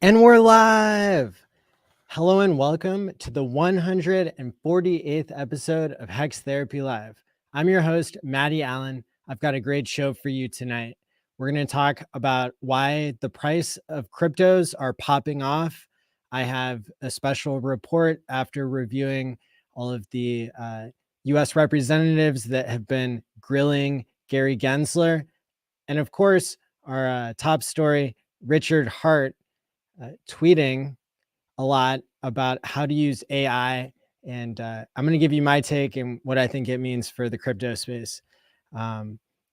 And we're live. Hello and welcome to the 148th episode of HEX Therapy Live. I'm your host, Maddie ALLin. I've got a great show for you tonight. We're going to talk about why the price of cryptos are popping off. I have a special report after reviewing all of the US representatives that have been grilling Gary Gensler. And of course, our top story, Richard Hart, tweeting a lot about how to use AI. And I'm going to give you my take and what I think it means for the crypto space.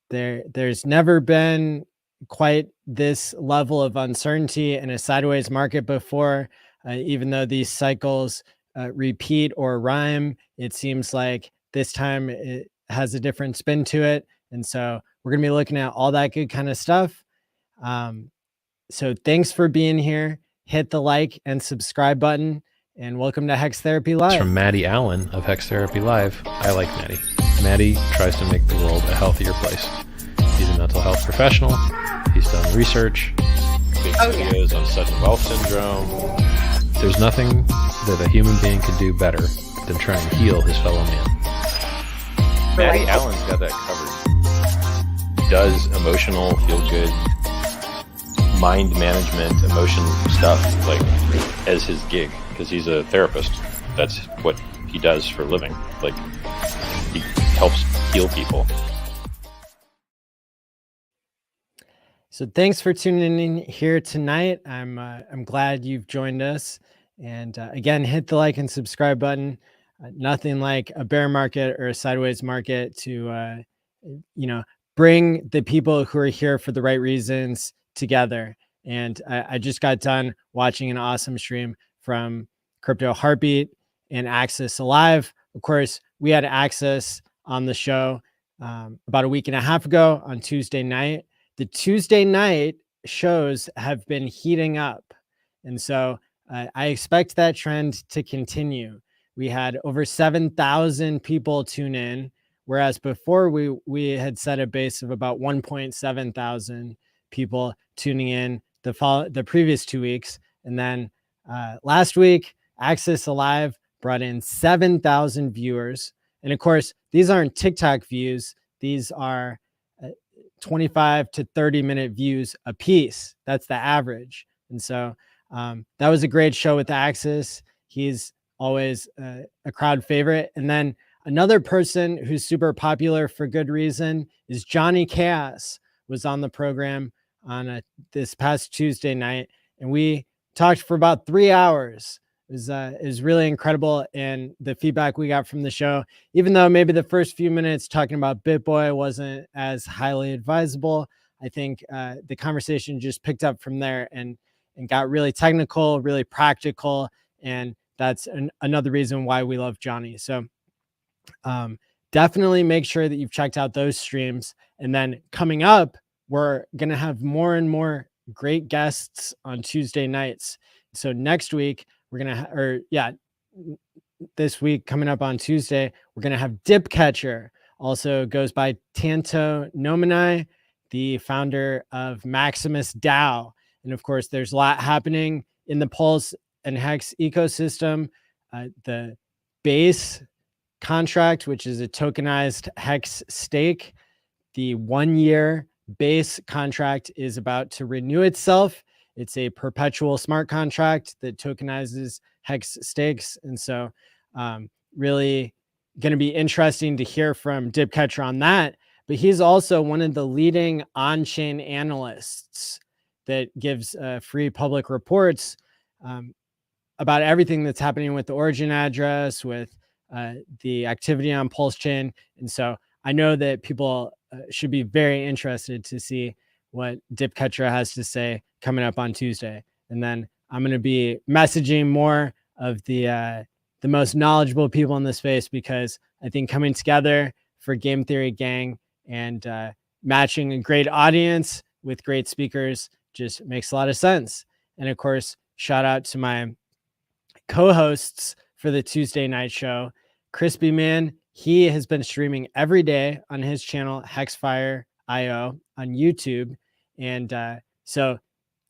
There's never been quite this level of uncertainty in a sideways market before, even though these cycles repeat or rhyme. It seems like this time it has a different spin to it. And so we're going to be looking at all that good kind of stuff. So thanks for being here. Hit the like and subscribe button, and welcome to HEX Therapy Live. It's from Maddie ALLin of HEX Therapy Live. I like Maddie. Maddie tries to make the world a healthier place. He's a mental health professional. He's done research. Big videos on sudden wealth syndrome. There's nothing that a human being can do better than try and heal his fellow man. Maddie ALLin's got that covered. Does emotional, feel-good, mind management, emotion stuff like as his gig, because he's a therapist. That's what he does for a living. Like, he helps heal people. So thanks for tuning in here tonight. I'm glad you've joined us. And again, hit the like and subscribe button. Nothing like a bear market or a sideways market to bring the people who are here for the right reasons together. And I just got done watching an awesome stream from Crypto Heartbeat and Access Alive. Of course, we had Access on the show about a week and a half ago on Tuesday night. The Tuesday night shows have been heating up. And so I expect that trend to continue. We had over 7,000 people tune in, whereas before we had set a base of about 1.7 thousand people tuning in the previous 2 weeks. And then last week, Access Alive brought in 7,000 viewers. And of course, these aren't TikTok views. These are 25 to 30 minute views a piece. That's the average. And so that was a great show with Access. He's always a crowd favorite. And then another person who's super popular for good reason is Johnny Chaos, was on the program on this past Tuesday night, and we talked for about 3 hours. It was really incredible, and the feedback we got from the show, even though maybe the first few minutes talking about BitBoy wasn't as highly advisable, I think the conversation just picked up from there and got really technical, really practical, and that's another reason why we love Johnny. So definitely make sure that you've checked out those streams. And then coming up, we're going to have more and more great guests on Tuesday nights. So next week, we're going to, this week coming up on Tuesday, we're going to have Dipcatcher, also goes by Tanto Nominai, the founder of Maximus DAO. And of course, there's a lot happening in the Pulse and HEX ecosystem. The base contract, which is a tokenized HEX stake, the 1 year base contract is about to renew itself. It's a perpetual smart contract that tokenizes HEX stakes. And so really going to be interesting to hear from Dipcatcher on that. But he's also one of the leading on-chain analysts that gives free public reports about everything that's happening with the origin address, with the activity on PulseChain. And so I know that people should be very interested to see what Dipcatcher has to say coming up on Tuesday. And then I'm going to be messaging more of the most knowledgeable people in the space, because I think coming together for Game Theory Gang and matching a great audience with great speakers just makes a lot of sense. And of course, shout out to my co-hosts for the Tuesday night show, Crispy Man. He has been streaming every day on his channel, Hexfire.io on YouTube. And so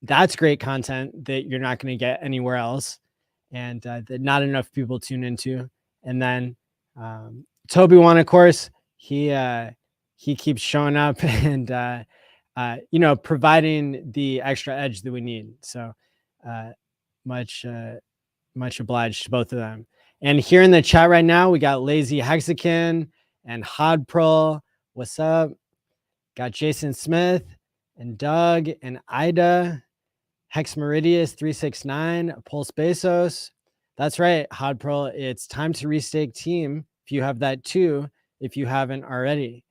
that's great content that you're not going to get anywhere else, and that not enough people tune into. And then Toby One, of course, he keeps showing up and providing the extra edge that we need. So much obliged to both of them. And here in the chat right now, we got Lazy Hexakin and Hodprol. What's up? Got Jason Smith and Doug and Ida, Hex Meridius 369, Pulse Bezos. That's right, Hodprol. It's time to restake team if you have that too, if you haven't already.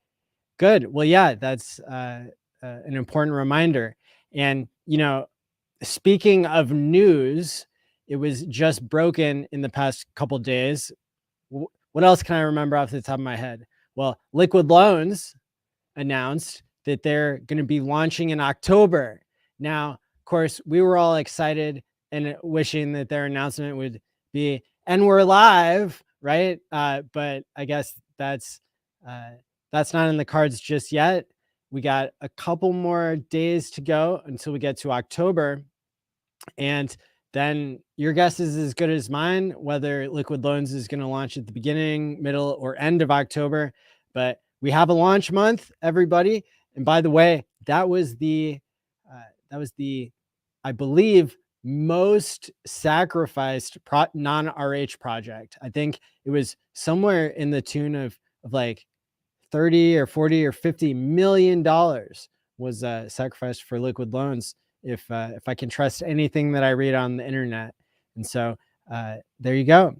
Good. Well, yeah, that's an important reminder. And, speaking of news, it was just broken in the past couple of days. What else can I remember off the top of my head? Well, Liquid Loans announced that they're going to be launching in October. Now, of course, we were all excited and wishing that their announcement would be, and we're live, right? But I guess that's not in the cards just yet. We got a couple more days to go until we get to October. And then your guess is as good as mine, whether Liquid Loans is going to launch at the beginning, middle, or end of October. But we have a launch month, everybody. And by the way, that was the, I believe, most sacrificed non-RH project. I think it was somewhere in the tune of like 30 or 40 or $50 million was sacrificed for Liquid Loans, if I can trust anything that I read on the internet. And so there you go.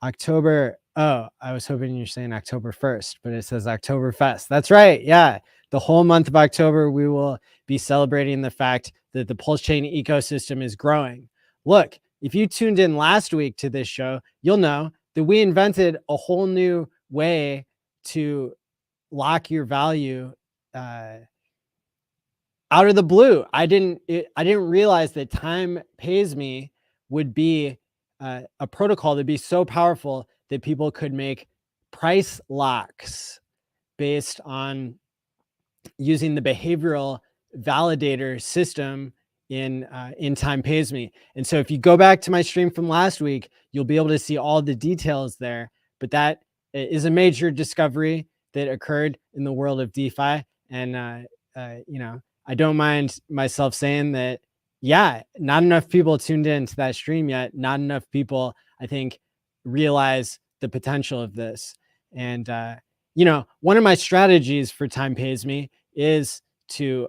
October. Oh, I was hoping you're saying October 1st, but it says Oktoberfest. That's right. Yeah. The whole month of October, we will be celebrating the fact that the PulseChain ecosystem is growing. Look, if you tuned in last week to this show, you'll know that we invented a whole new way to lock your value out of the blue. I didn't realize that Time Pays Me would be a protocol that'd be so powerful that people could make price locks based on using the behavioral validator system in Time Pays Me. And so if you go back to my stream from last week, you'll be able to see all the details there. But that is a major discovery that occurred in the world of DeFi. And, I don't mind myself saying that, yeah, not enough people tuned in to that stream yet. Not enough people, I think, realize the potential of this. And, one of my strategies for Time Pays Me is to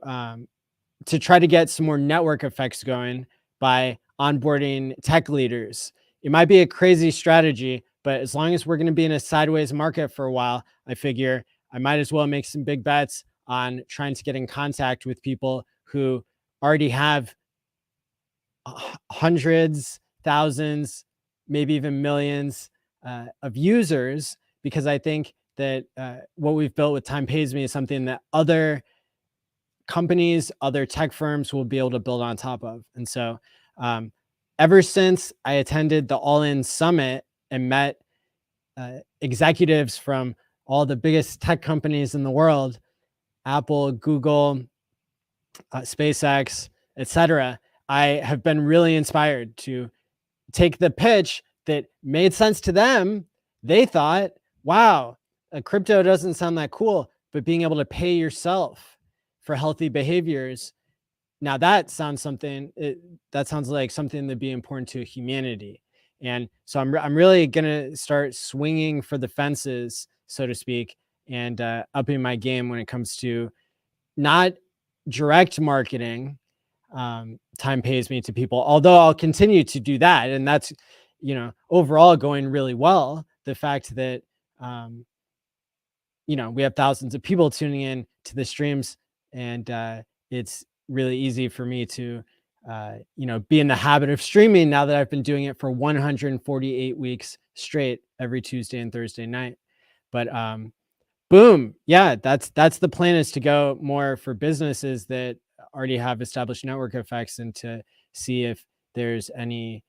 try to get some more network effects going by onboarding tech leaders. It might be a crazy strategy, but as long as we're going to be in a sideways market for a while, I figure I might as well make some big bets on trying to get in contact with people who already have hundreds, thousands, maybe even millions of users, because I think that what we've built with Time Pays Me is something that other companies, other tech firms will be able to build on top of. And so ever since I attended the ALLin summit and met executives from all the biggest tech companies in the world, Apple, Google, SpaceX, etc., I have been really inspired to take the pitch that made sense to them. They thought, wow, crypto doesn't sound that cool, but being able to pay yourself for healthy behaviors, now that sounds like something that'd be important to humanity. And so I'm really gonna start swinging for the fences, so to speak, and upping my game when it comes to not direct marketing Time Pays Me to people, although I'll continue to do that. And that's, overall going really well. The fact that, we have thousands of people tuning in to the streams, and it's really easy for me to, be in the habit of streaming now that I've been doing it for 148 weeks straight every Tuesday and Thursday night. But boom, yeah, that's the plan, is to go more for businesses that already have established network effects and to see if there's any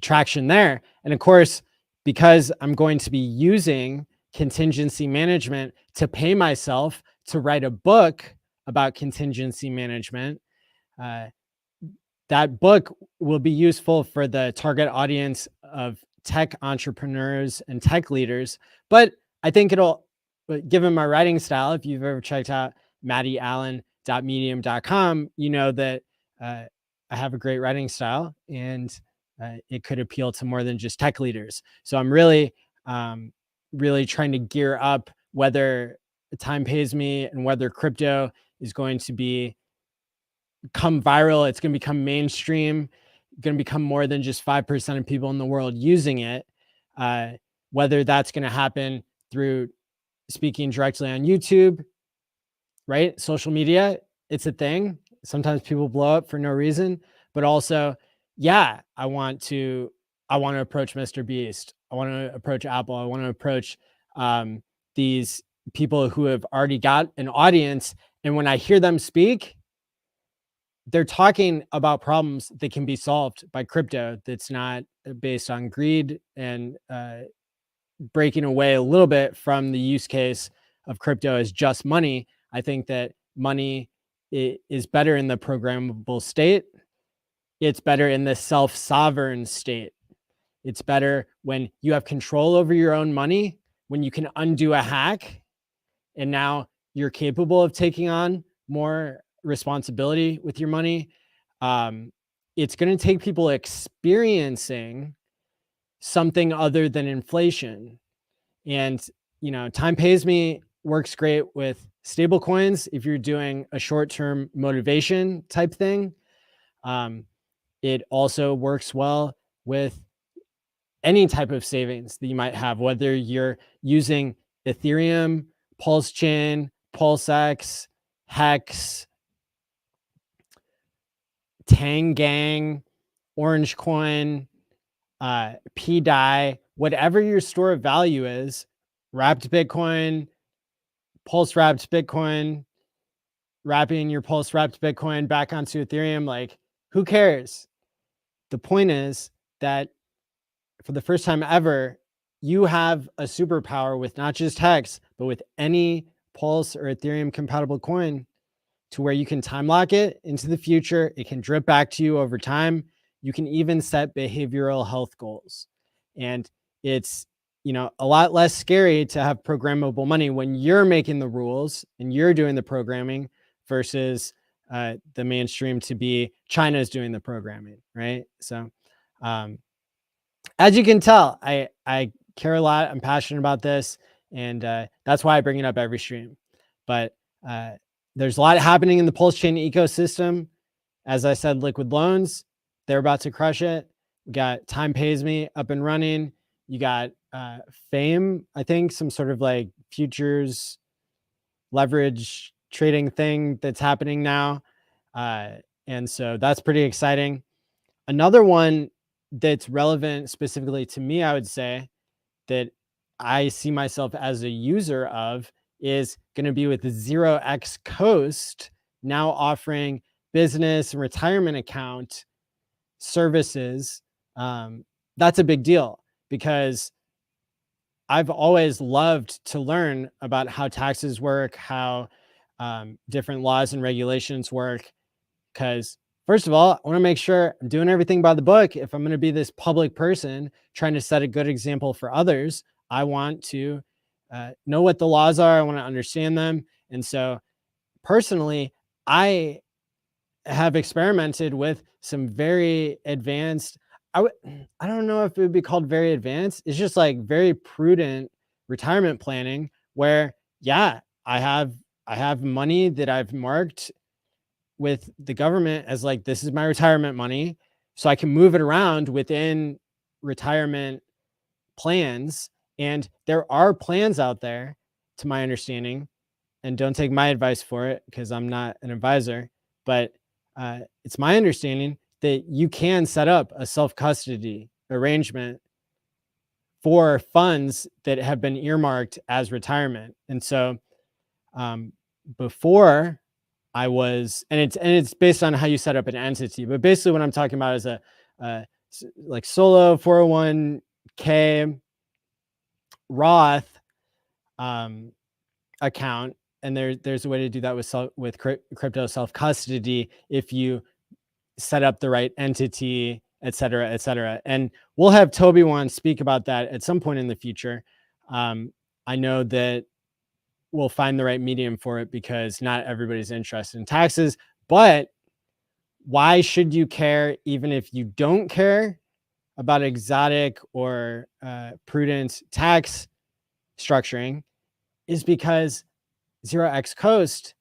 traction there. And of course, because I'm going to be using contingency management to pay myself to write a book about contingency management, that book will be useful for the target audience of tech entrepreneurs and tech leaders. But I think given my writing style, if you've ever checked out mattyallin.medium.com, you know that I have a great writing style, and it could appeal to more than just tech leaders. So I'm really trying to gear up whether time pays me and whether crypto is going to become viral. It's going to become mainstream, going to become more than just 5% of people in the world using it. Whether that's going to happen through speaking directly on YouTube, right? Social media, it's a thing. Sometimes people blow up for no reason, but also, yeah, I want to approach Mr. Beast. I want to approach Apple. I want to approach these people who have already got an audience. And when I hear them speak, they're talking about problems that can be solved by crypto that's not based on greed and breaking away a little bit from the use case of crypto as just money. I think that money is better in the programmable state. It's better in the self-sovereign state. It's better when you have control over your own money, when you can undo a hack, and now you're capable of taking on more responsibility with your money. It's going to take people experiencing something other than inflation. And, time pays me works great with stable coins if you're doing a short-term motivation type thing. It also works well with any type of savings that you might have, whether you're using Ethereum, PulseChain, PulseX, HEX, Tangang, Orange Coin, PDAI, whatever your store of value is, wrapped Bitcoin, Pulse wrapped Bitcoin, wrapping your Pulse wrapped Bitcoin back onto Ethereum, like, who cares? The point is that for the first time ever, you have a superpower with not just HEX, but with any Pulse or Ethereum compatible coin, to where you can time lock it into the future. It can drip back to you over time. You can even set behavioral health goals. And it's, a lot less scary to have programmable money when you're making the rules and you're doing the programming versus the mainstream to be China's doing the programming, right? So as you can tell, I care a lot. I'm passionate about this, and that's why I bring it up every stream. But there's a lot happening in the PulseChain ecosystem. As I said, liquid loans, they're about to crush it. We got Time Pays Me up and running. You got Fame, I think, some sort of like futures leverage trading thing that's happening now. And so that's pretty exciting. Another one that's relevant specifically to me, I would say, that I see myself as a user of, is going to be with the 0x Coast, now offering business and retirement account services. That's a big deal because I've always loved to learn about how taxes work, how different laws and regulations work. Because first of all, I want to make sure I'm doing everything by the book. If I'm going to be this public person trying to set a good example for others, I want to know what the laws are. I want to understand them. And so personally, I have experimented with some very advanced, I don't know if it would be called very advanced. It's just like very prudent retirement planning where, yeah, I have money that I've marked with the government as like, this is my retirement money. So I can move it around within retirement plans. And there are plans out there, to my understanding, and don't take my advice for it because I'm not an advisor, but it's my understanding that you can set up a self-custody arrangement for funds that have been earmarked as retirement. And so before I was, and it's based on how you set up an entity, but basically what I'm talking about is a like solo 401k Roth account. and there's a way to do that with crypto self-custody if you set up the right entity, et cetera, et cetera. And we'll have Toby Wan speak about that at some point in the future. I know that we'll find the right medium for it because not everybody's interested in taxes, but why should you care even if you don't care about exotic or prudent tax structuring is because 0x Coast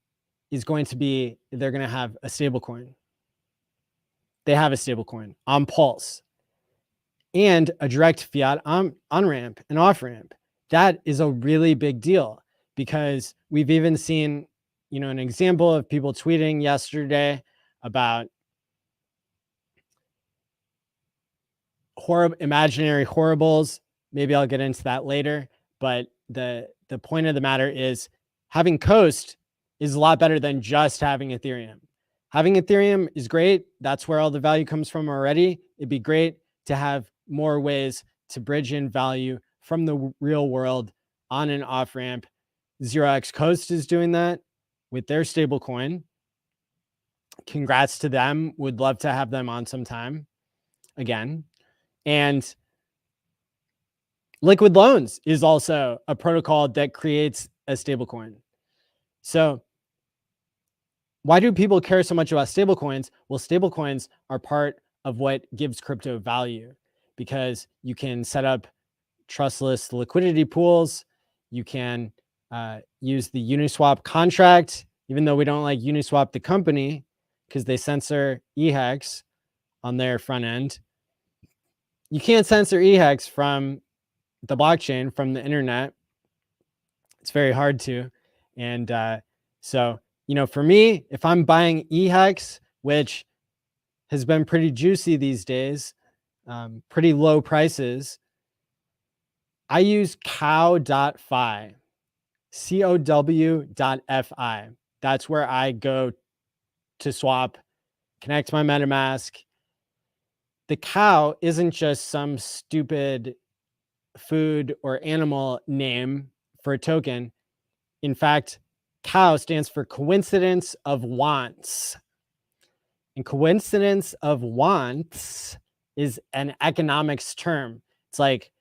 is going to be, they're going to have a stablecoin. They have a stablecoin on Pulse and a direct fiat on-ramp and off-ramp. That is a really big deal because we've even seen, an example of people tweeting yesterday about imaginary horribles. Maybe I'll get into that later, but the point of the matter is having Coast is a lot better than just having Ethereum. Having Ethereum is great. That's where all the value comes from already. It'd be great to have more ways to bridge in value from the real world on and off ramp. 0x Coast is doing that with their stablecoin. Congrats to them. Would love to have them on sometime again. And Liquid Loans is also a protocol that creates a stablecoin. So why do people care so much about stablecoins? Well, stablecoins are part of what gives crypto value because you can set up trustless liquidity pools. You can use the Uniswap contract, even though we don't like Uniswap the company because they censor HEX on their front end. You can't censor HEX from the blockchain, from the internet. It's very hard to. And so, for me, if I'm buying HEX, which has been pretty juicy these days, pretty low prices, I use cow.fi, COW.FI. That's where I go to swap, connect my MetaMask. The cow isn't just some stupid food or animal name for a token. In fact, cow stands for coincidence of wants. And coincidence of wants is an economics term. It's like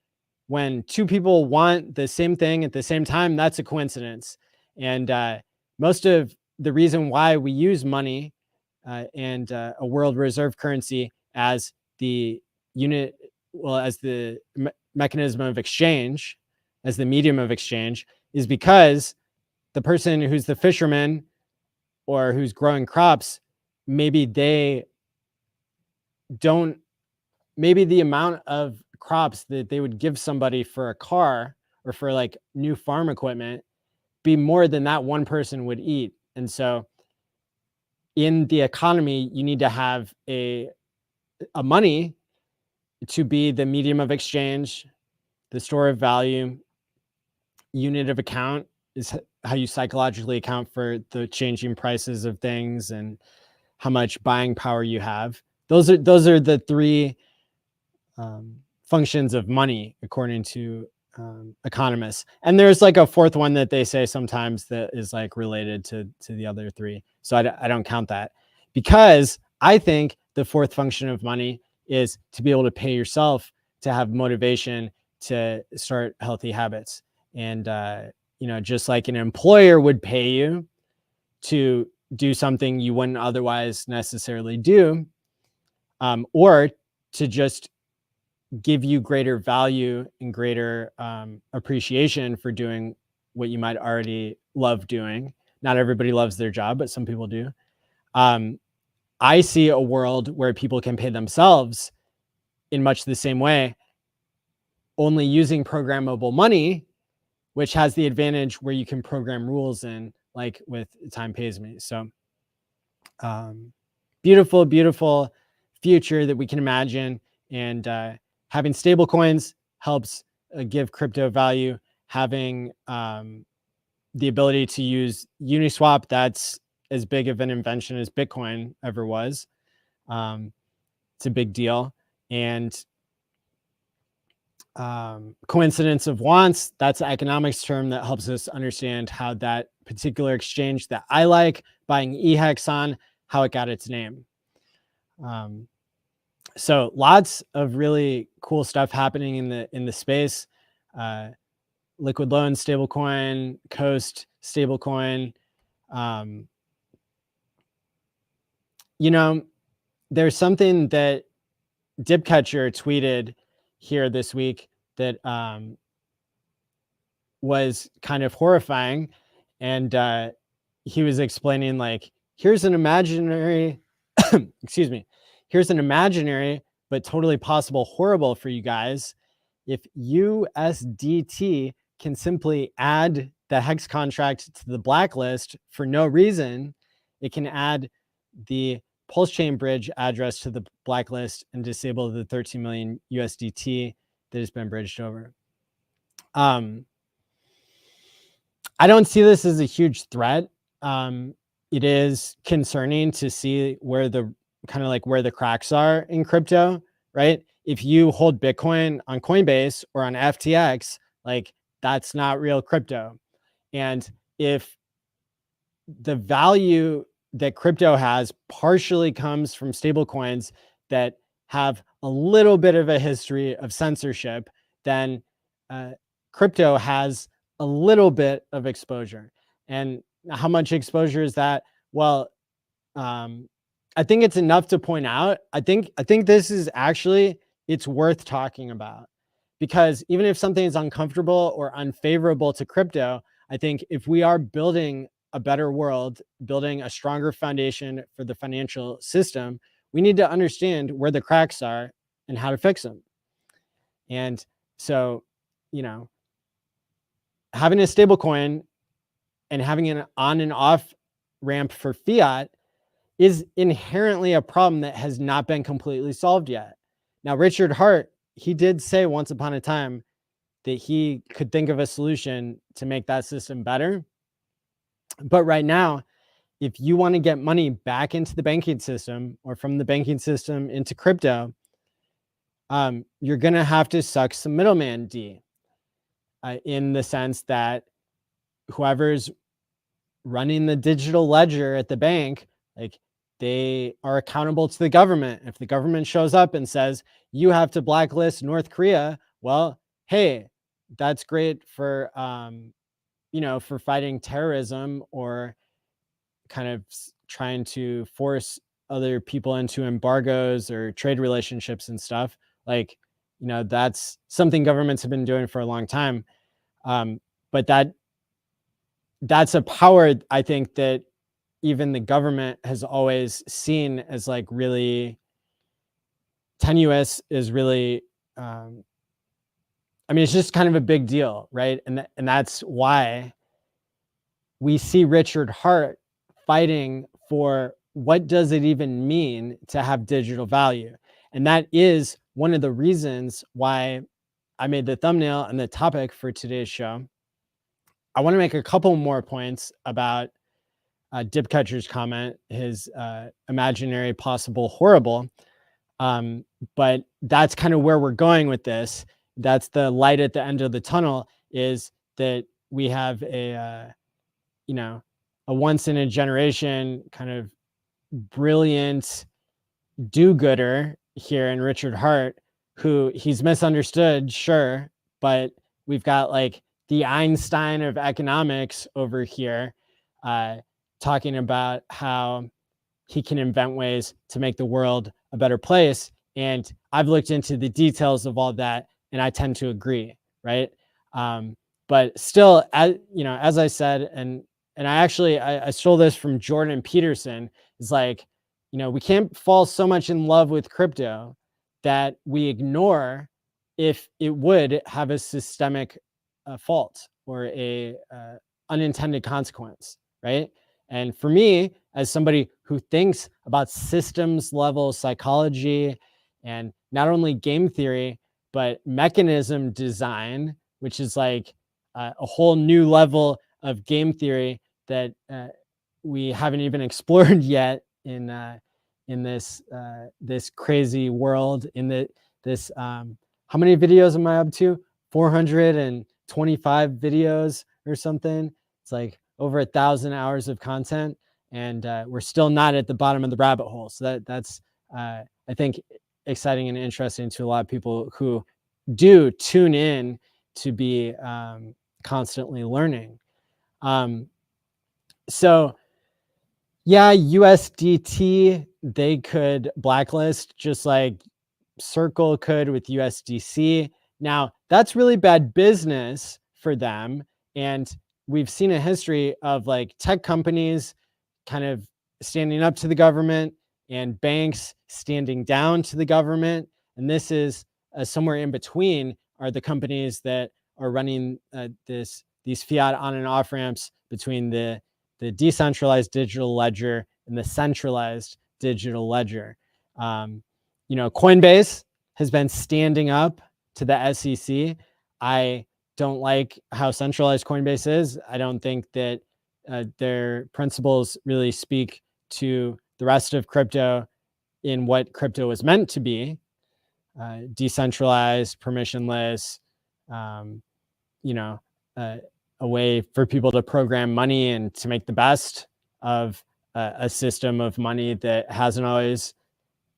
when two people want the same thing at the same time, that's a coincidence. And most of the reason why we use money and a world reserve currency as the unit, as the mechanism of exchange, as the medium of exchange, is because the person who's the fisherman or who's growing crops, maybe the amount of crops that they would give somebody for a car or for like new farm equipment be more than that one person would eat. And so in the economy, you need to have a money to be the medium of exchange, the store of value. Unit of account is how you psychologically account for the changing prices of things and how much buying power you have. Those are the three functions of money, according to economists. And there's like a fourth one that they say sometimes that is like related to the other three. So I don't count that because I think the fourth function of money is to be able to pay yourself to have motivation to start healthy habits. And, just like an employer would pay you to do something you wouldn't otherwise necessarily do, or to just give you greater value and greater appreciation for doing what you might already love doing. Not everybody loves their job, but some people do. I see a world where people can pay themselves in much the same way, only using programmable money, which has the advantage where you can program rules in, like with Time Pays Me. So beautiful, beautiful future that we can imagine. And having stable coins helps give crypto value. Having the ability to use Uniswap, that's as big of an invention as Bitcoin ever was. It's a big deal. And coincidence of wants. That's an economics term that helps us understand how that particular exchange that I like buying HEX on, how it got its name. So lots of really cool stuff happening in the space. Liquid loan stablecoin, Coast stablecoin. You know, there's something that Dipcatcher tweeted here this week that was kind of horrifying, and he was explaining, like, here's an imaginary excuse me, here's an imaginary but totally possible horrible for you guys. If USDT can simply add the HEX contract to the blacklist for no reason, it can add the PulseChain bridge address to the blacklist and disable the 13 million USDT that has been bridged over. I don't see this as a huge threat. It is concerning to see where the where the cracks are in crypto, right? If you hold Bitcoin on Coinbase or on FTX, like, that's not real crypto. And if the value that crypto has partially comes from stablecoins that have a little bit of a history of censorship, then crypto has a little bit of exposure. And how much exposure is that? Well, I think it's enough to point out. I think this is actually, it's worth talking about, because even if something is uncomfortable or unfavorable to crypto, I think if we are building a better world, building a stronger foundation for the financial system, we need to understand where the cracks are and how to fix them. And so, you know, having a stable coin and having an on and off ramp for fiat is inherently a problem that has not been completely solved yet. Now, Richard Hart, he did say once upon a time that he could think of a solution to make that system better. But right now, if you want to get money back into the banking system or from the banking system into crypto, you're going to have to suck some middleman D, in the sense that whoever's running the digital ledger at the bank, like, they are accountable to the government. If the government shows up and says, you have to blacklist North Korea, well, hey, that's great for, for fighting terrorism or kind of trying to force other people into embargoes or trade relationships and stuff. Like, that's something governments have been doing for a long time. But that's a power, I think, that even the government has always seen as, like, really tenuous, is really, it's just kind of a big deal, right? And that's why we see Richard Hart fighting for what does it even mean to have digital value. And that is one of the reasons why I made the thumbnail and the topic for today's show. I want to make a couple more points about Dipcatcher's comment, his imaginary possible horrible. But that's kind of where we're going with this. That's the light at the end of the tunnel, is that we have a once in a generation kind of brilliant do-gooder here in Richard Hart, who he's misunderstood, sure, but we've got, like, the Einstein of economics over here, talking about how he can invent ways to make the world a better place. And I've looked into the details of all that, and I tend to agree, right? But still, as I said, and I stole this from Jordan Peterson, is like, we can't fall so much in love with crypto that we ignore if it would have a systemic fault or a unintended consequence, right? And for me, as somebody who thinks about systems level psychology and not only game theory, but mechanism design, which is like a whole new level of game theory that we haven't even explored yet in this crazy world, in this how many videos am I up to? 425 videos or something. It's like over 1,000 hours of content, and we're still not at the bottom of the rabbit hole. So that's I think exciting and interesting to a lot of people who do tune in to be constantly learning. So yeah, USDT, they could blacklist just like Circle could with USDC. Now, that's really bad business for them. And we've seen a history of like tech companies kind of standing up to the government and banks standing down to the government. And this is somewhere in between are the companies that are running these fiat on and off ramps between the decentralized digital ledger and the centralized digital ledger. Coinbase has been standing up to the SEC. I don't like how centralized Coinbase is. I don't think that their principles really speak to the rest of crypto in what crypto is meant to be, decentralized, permissionless, a way for people to program money and to make the best of a system of money that hasn't always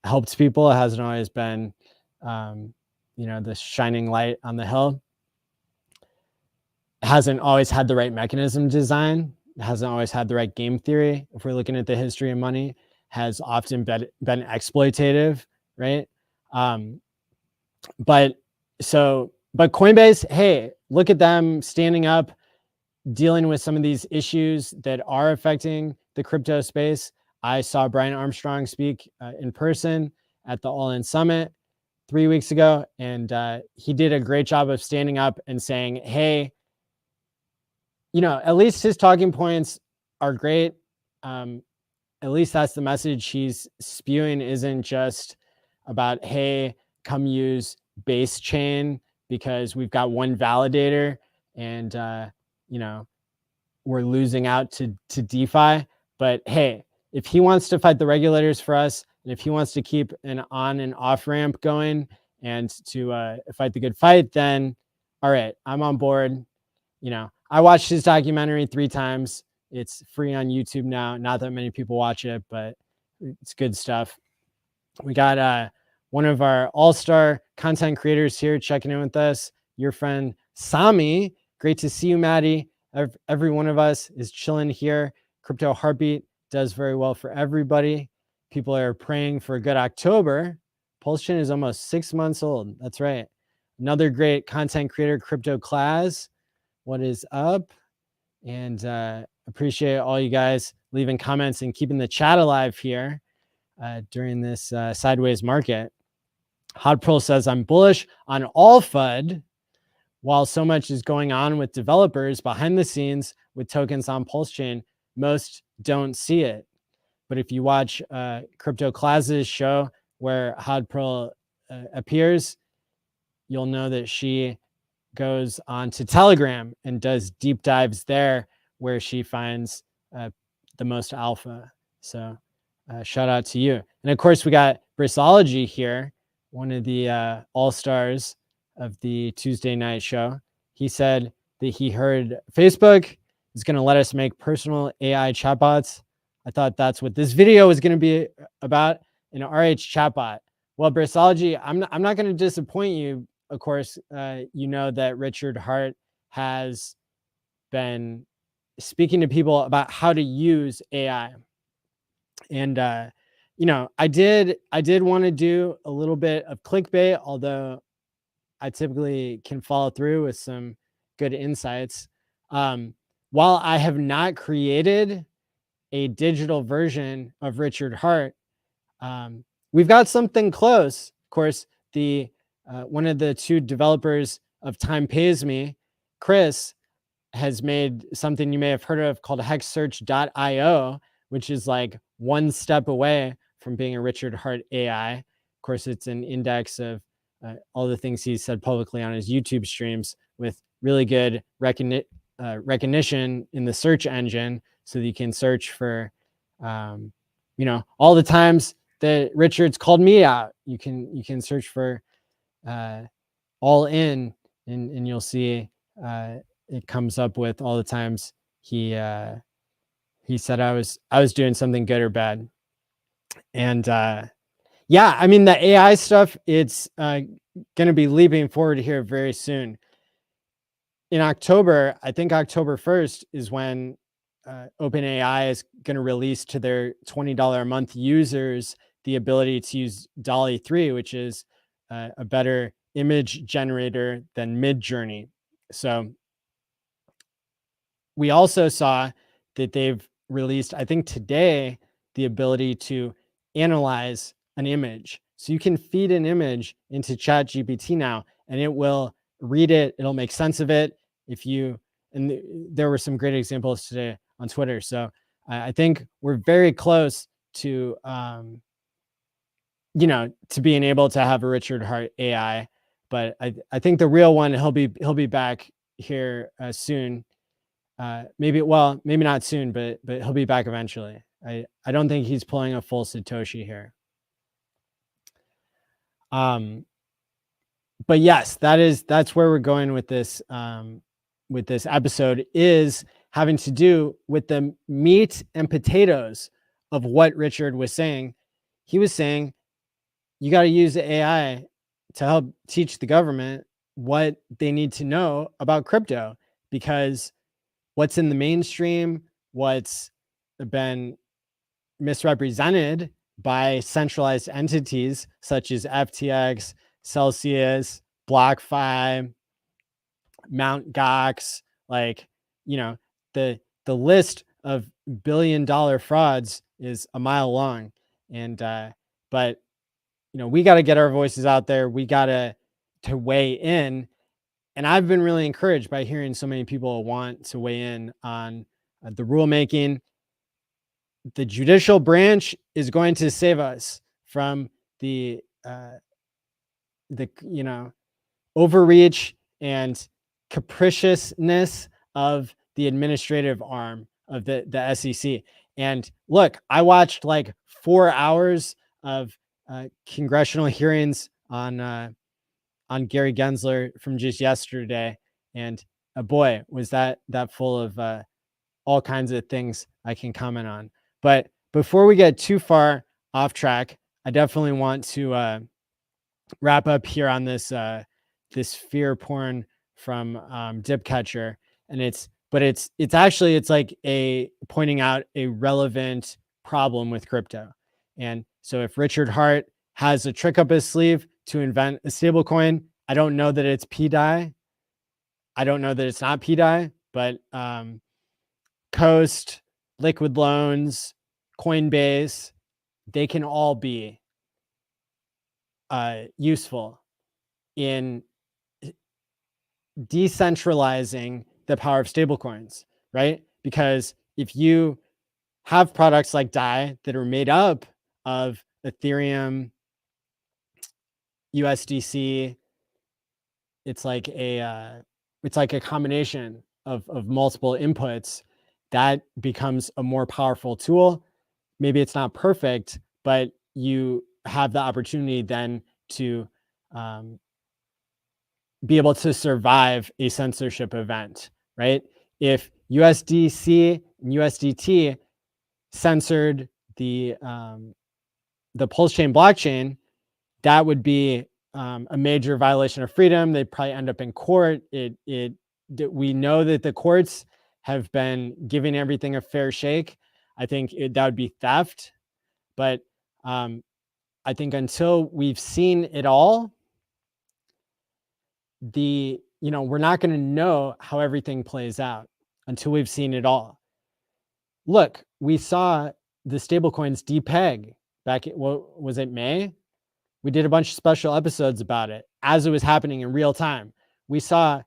helped people. It hasn't always been, the shining light on the hill. It hasn't always had the right mechanism design. It hasn't always had the right game theory. If we're looking at the history of money, has often been exploitative, right? But Coinbase, hey, look at them standing up, dealing with some of these issues that are affecting the crypto space. I saw Brian Armstrong speak in person at the ALLin Summit 3 weeks ago, and he did a great job of standing up and saying, hey, at least his talking points are great. At least that's the message he's spewing, isn't just about, hey, come use base chain because we've got one validator and, we're losing out to DeFi. But hey, if he wants to fight the regulators for us, and if he wants to keep an on and off ramp going and to fight the good fight, then all right, I'm on board. I watched his documentary 3 times. It's free on YouTube now. Not that many people watch it, but it's good stuff. We got one of our all-star content creators here checking in with us, your friend Sami. Great to see you, Maddie. Every one of us is chilling here. Crypto Heartbeat does very well for everybody. People are praying for a good October. PulseChain is almost 6 months old. That's right. Another great content creator, Crypto Class. What is up? And appreciate all you guys leaving comments and keeping the chat alive here during this sideways market. Hot Pearl says, I'm bullish on all FUD. While so much is going on with developers behind the scenes with tokens on PulseChain, most don't see it. But if you watch Crypto Class's show where Hot Pearl appears, you'll know that she goes on to Telegram and does deep dives there where she finds the most alpha. So shout out to you. And of course, we got Brissology here, one of the all-stars of the Tuesday night show. He said that he heard Facebook is going to let us make personal AI chatbots. I thought that's what this video is going to be about, an RH chatbot. Well, Brissology, I'm not going to disappoint you. Of course, you know that Richard Hart has been speaking to people about how to use AI. And, I did want to do a little bit of clickbait, although I typically can follow through with some good insights. While I have not created a digital version of Richard Hart, we've got something close. Of course, the one of the 2 developers of Time Pays Me, Chris, has made something you may have heard of called hexsearch.io, which is like one step away from being a Richard Hart AI. Of course, it's an index of all the things he's said publicly on his YouTube streams with really good recognition in the search engine, so that you can search for, all the times that Richard's called me out. You can search for ALLin, and you'll see it comes up with all the times he said I was doing something good or bad. And yeah, I mean, the AI stuff, it's going to be leaping forward here very soon. In October, I think October 1st is when OpenAI is going to release to their $20 a month users the ability to use DALL-E 3, which is a better image generator than Midjourney. So we also saw that they've released, I think today, the ability to analyze an image. So you can feed an image into ChatGPT now, and it will read it. It'll make sense of it. And there were some great examples today on Twitter. So I think we're very close to, to being able to have a Richard Hart AI. But I think the real one, he'll be back here soon. Maybe not soon, but he'll be back eventually. I don't think he's pulling a full Satoshi here. But yes, that's where we're going with this episode, is having to do with the meat and potatoes of what Richard was saying. He was saying you got to use the AI to help teach the government what they need to know about crypto, because what's in the mainstream, what's been misrepresented by centralized entities such as FTX, Celsius, BlockFi, Mt. Gox, the list of billion-dollar frauds is a mile long. And but we got to get our voices out there. We got to weigh in. And I've been really encouraged by hearing so many people want to weigh in on the rulemaking. The judicial branch is going to save us from the overreach and capriciousness of the administrative arm of the SEC. And look, I watched like 4 hours of congressional hearings on Gary Gensler from just yesterday, and boy, was that full of all kinds of things I can comment on. But before we get too far off track, I definitely want to wrap up here on this fear porn from Dipcatcher, and it's like a pointing out a relevant problem with crypto. And so if Richard Hart has a trick up his sleeve to invent a stablecoin, I don't know that it's PDI. I don't know that it's not PDI, but Coast, Liquid Loans, Coinbase, they can all be useful in decentralizing the power of stablecoins, right? Because if you have products like DAI that are made up of Ethereum, USDC, it's like a combination of multiple inputs that becomes a more powerful tool. Maybe it's not perfect, but you have the opportunity then to be able to survive a censorship event, right? If USDC and USDT censored the PulseChain blockchain, that would be a major violation of freedom. They'd probably end up in court. We know that the courts have been giving everything a fair shake. I think that would be theft. But I think until we've seen it all, we're not going to know how everything plays out until we've seen it all. Look, we saw the stablecoins depeg back at, what was it, May? We did a bunch of special episodes about it as it was happening in real time. We saw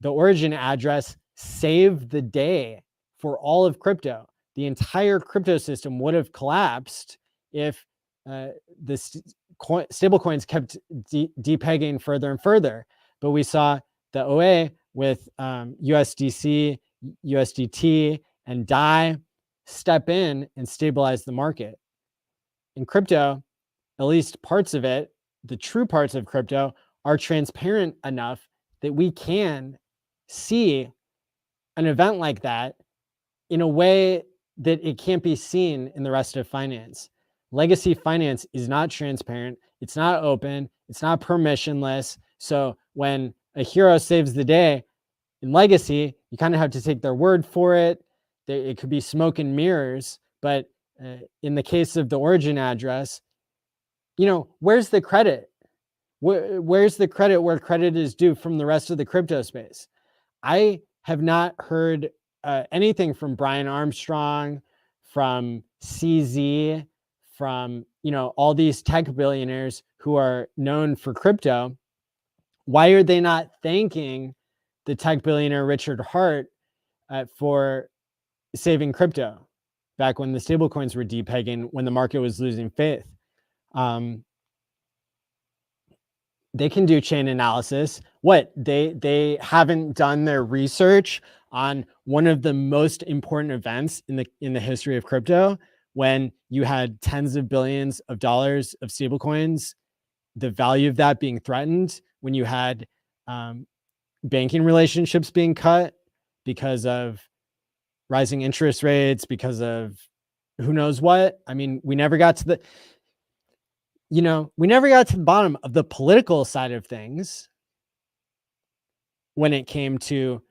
the origin address save the day for all of crypto. The entire crypto system would have collapsed if the stablecoins kept depegging further and further. But we saw the OA with USDC, USDT, and DAI step in and stabilize the market. In crypto, at least parts of it, the true parts of crypto, are transparent enough that we can see an event like that in a way that it can't be seen in the rest of finance. Legacy finance is not transparent. It's not open. It's not permissionless. So when a hero saves the day in legacy, you kind of have to take their word for it. It could be smoke and mirrors. But in the case of the origin address, where's the credit? Where's the credit where credit is due from the rest of the crypto space? I have not heard anything from Brian Armstrong, from CZ, from all these tech billionaires who are known for crypto. Why are they not thanking the tech billionaire Richard Hart for saving crypto back when the stablecoins were depegging, when the market was losing faith? They can do chain analysis. What they haven't done their research on one of the most important events in the history of crypto, when you had tens of billions of dollars of stablecoins, the value of that being threatened, when you had banking relationships being cut because of rising interest rates, because of who knows what. I mean, we never got to the bottom of the political side of things when it came to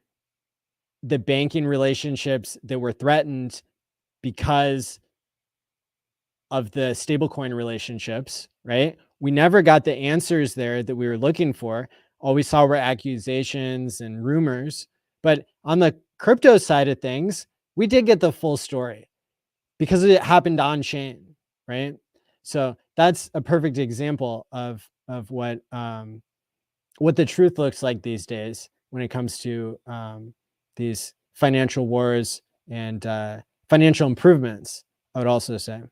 the banking relationships that were threatened because of the stablecoin relationships, right? We never got the answers there that we were looking for. All we saw were accusations and rumors. But on the crypto side of things, we did get the full story because it happened on chain, right? So that's a perfect example of what the truth looks like these days when it comes to these financial wars and financial improvements, I would also say.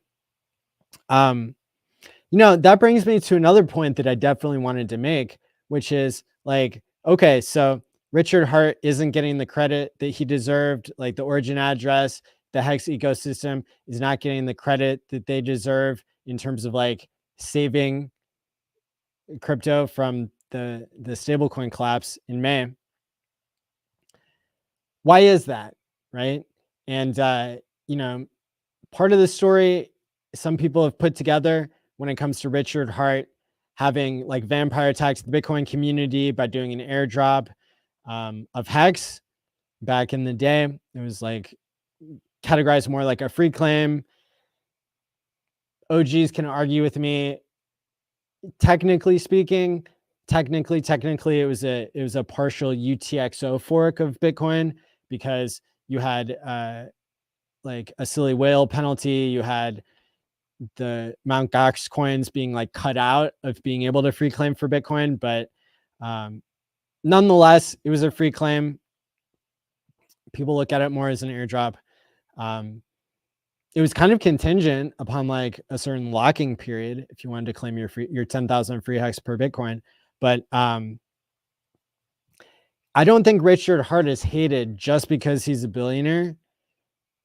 That brings me to another point that I definitely wanted to make, which is like, okay, so Richard Hart isn't getting the credit that he deserved, like the origin address, the HEX ecosystem is not getting the credit that they deserve in terms of like saving crypto from the stablecoin collapse in May. Why is that, right? And part of the story some people have put together when it comes to Richard Hart having like vampire attacks the Bitcoin community by doing an airdrop of HEX back in the day. It was like categorized more like a free claim. OGs can argue with me. Technically speaking, it was a partial UTXO fork of Bitcoin, because you had like a silly whale penalty. You had the Mt. Gox coins being like cut out of being able to free claim for Bitcoin, but nonetheless, it was a free claim. People look at it more as an airdrop. It was kind of contingent upon like a certain locking period if you wanted to claim your 10,000 free HEX per Bitcoin. But I don't think Richard Hart is hated just because he's a billionaire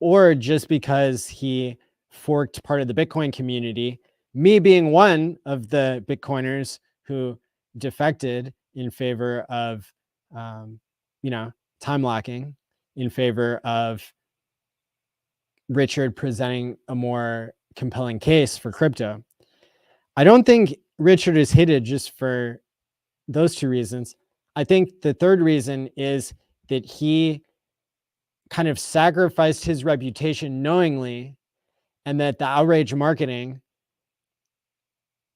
or just because he forked part of the Bitcoin community. Me being one of the Bitcoiners who defected in favor of, time locking, in favor of Richard presenting a more compelling case for crypto. I don't think Richard is hated just for those two reasons. I think the third reason is that he kind of sacrificed his reputation knowingly, and that the outrage marketing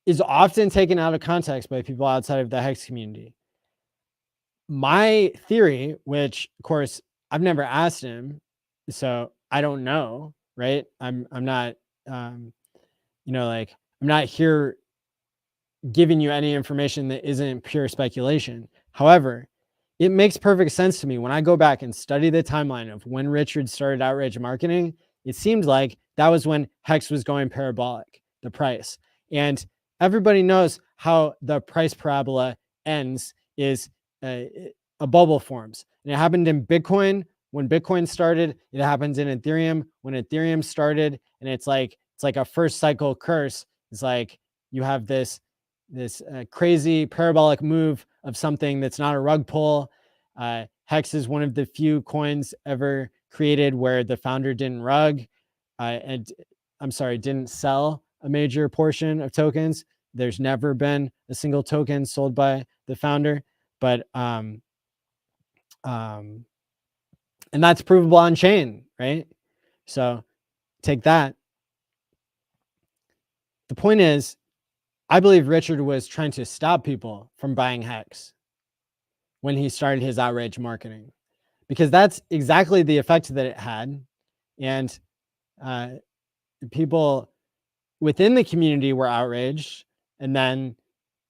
is often taken out of context by people outside of the HEX community. My theory, which of course I've never asked him, so I don't know, right? I'm not, I'm not here giving you any information that isn't pure speculation. However, it makes perfect sense to me when I go back and study the timeline of when Richard started outrage marketing. It seemed like that was when HEX was going parabolic, the price. And everybody knows how the price parabola ends is a bubble forms. And it happened in Bitcoin when Bitcoin started. It happens in Ethereum when Ethereum started. And it's like a first cycle curse. It's like you have this crazy parabolic move of something that's not a rug pull. HEX is one of the few coins ever created where the founder didn't didn't sell a major portion of tokens. There's never been a single token sold by the founder, but and that's provable on chain, right? So take that. The point is, I believe Richard was trying to stop people from buying HEX when he started his outrage marketing, because that's exactly the effect that it had. And people within the community were outraged, and then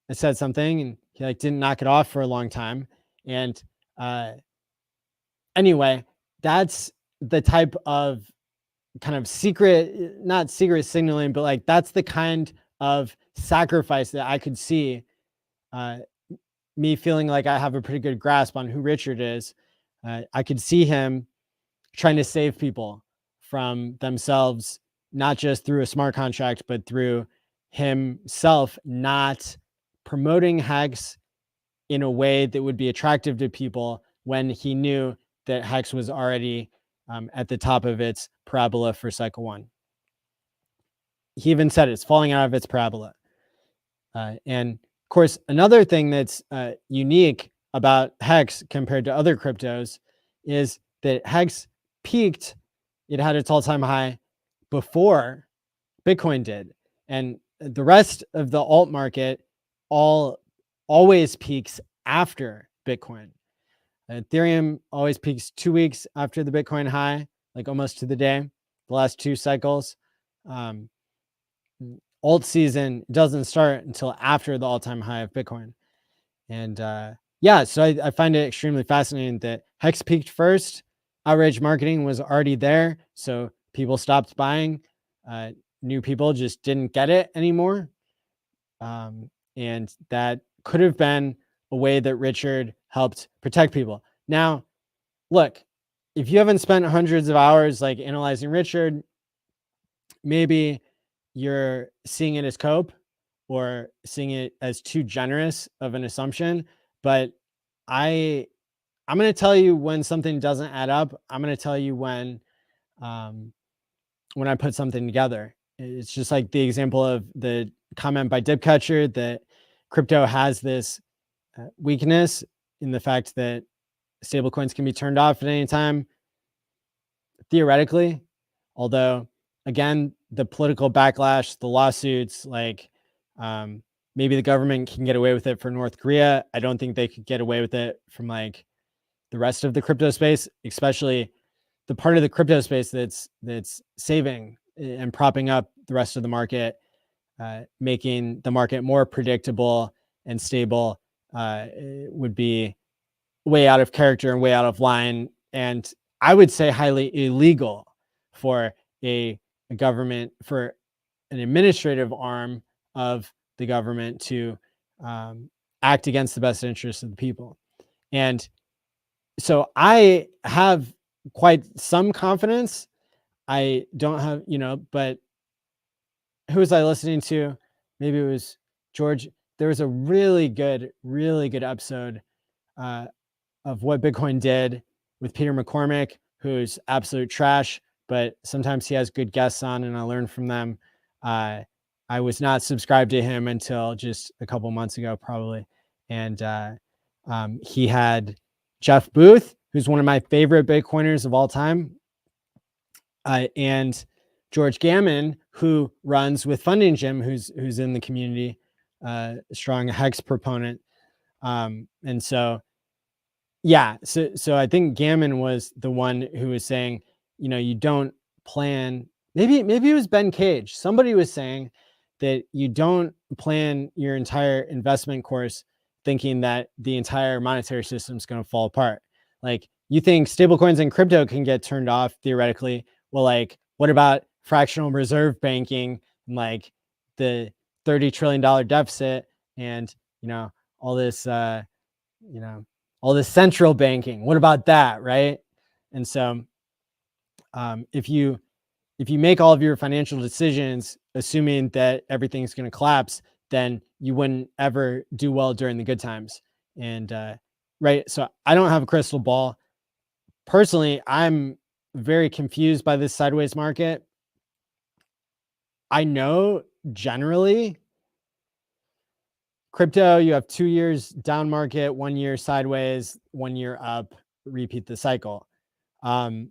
I said something and he didn't knock it off for a long time. And anyway, that's the type of kind of not secret signaling, but that's the kind of sacrifice that I could see, me feeling like I have a pretty good grasp on who Richard is. I could see him trying to save people from themselves, not just through a smart contract, but through himself not promoting HEX in a way that would be attractive to people when he knew that HEX was already at the top of its parabola for cycle one. He even said it's falling out of its parabola. And of course, another thing that's unique about HEX compared to other cryptos is that HEX peaked, it had its all-time high before Bitcoin did. And the rest of the alt market always peaks after Bitcoin. Ethereum always peaks 2 weeks after the Bitcoin high, almost to the day, the last 2 cycles. Alt season doesn't start until after the all-time high of Bitcoin. And so I find it extremely fascinating that HEX peaked first. Outrage marketing was already there, so people stopped buying. New people just didn't get it anymore. And that could have been a way that Richard helped protect people. Now, look, if you haven't spent hundreds of hours analyzing Richard, maybe you're seeing it as cope or seeing it as too generous of an assumption. But I'm going to tell you when something doesn't add up. I'm going to tell you when I put something together. It's just like the example of the comment by Dipcatcher that crypto has this weakness in the fact that stablecoins can be turned off at any time, theoretically. Although, again, the political backlash, the lawsuits, maybe the government can get away with it for North Korea. I don't think they could get away with it from the rest of the crypto space, especially the part of the crypto space that's saving and propping up the rest of the market, making the market more predictable and stable, would be way out of character and way out of line. And I would say highly illegal for a government, for an administrative arm of the government to act against the best interests of the people. And so I have quite some confidence. I don't have, but who was I listening to? Maybe it was George. There was a really good episode of What Bitcoin Did with Peter McCormick, who's absolute trash, but sometimes he has good guests on and I learn from them. I was not subscribed to him until just a couple months ago, probably. And he had Jeff Booth, who's one of my favorite Bitcoiners of all time, and George Gammon, who runs with Funding Gym, who's in the community, strong HEX proponent. And so, yeah, so I think Gammon was the one who was saying, you don't plan, maybe it was Ben Cage. Somebody was saying that you don't plan your entire investment course thinking that the entire monetary system is going to fall apart. You think stablecoins and crypto can get turned off theoretically. Well, what about fractional reserve banking and the $30 trillion deficit and, all this, all this central banking? What about that, right? And so if you make all of your financial decisions assuming that everything's going to collapse, then you wouldn't ever do well during the good times. And right, so I don't have a crystal ball. Personally, I'm very confused by this sideways market. I know generally crypto, you have 2 years down market, 1 year sideways, 1 year up, repeat the cycle. And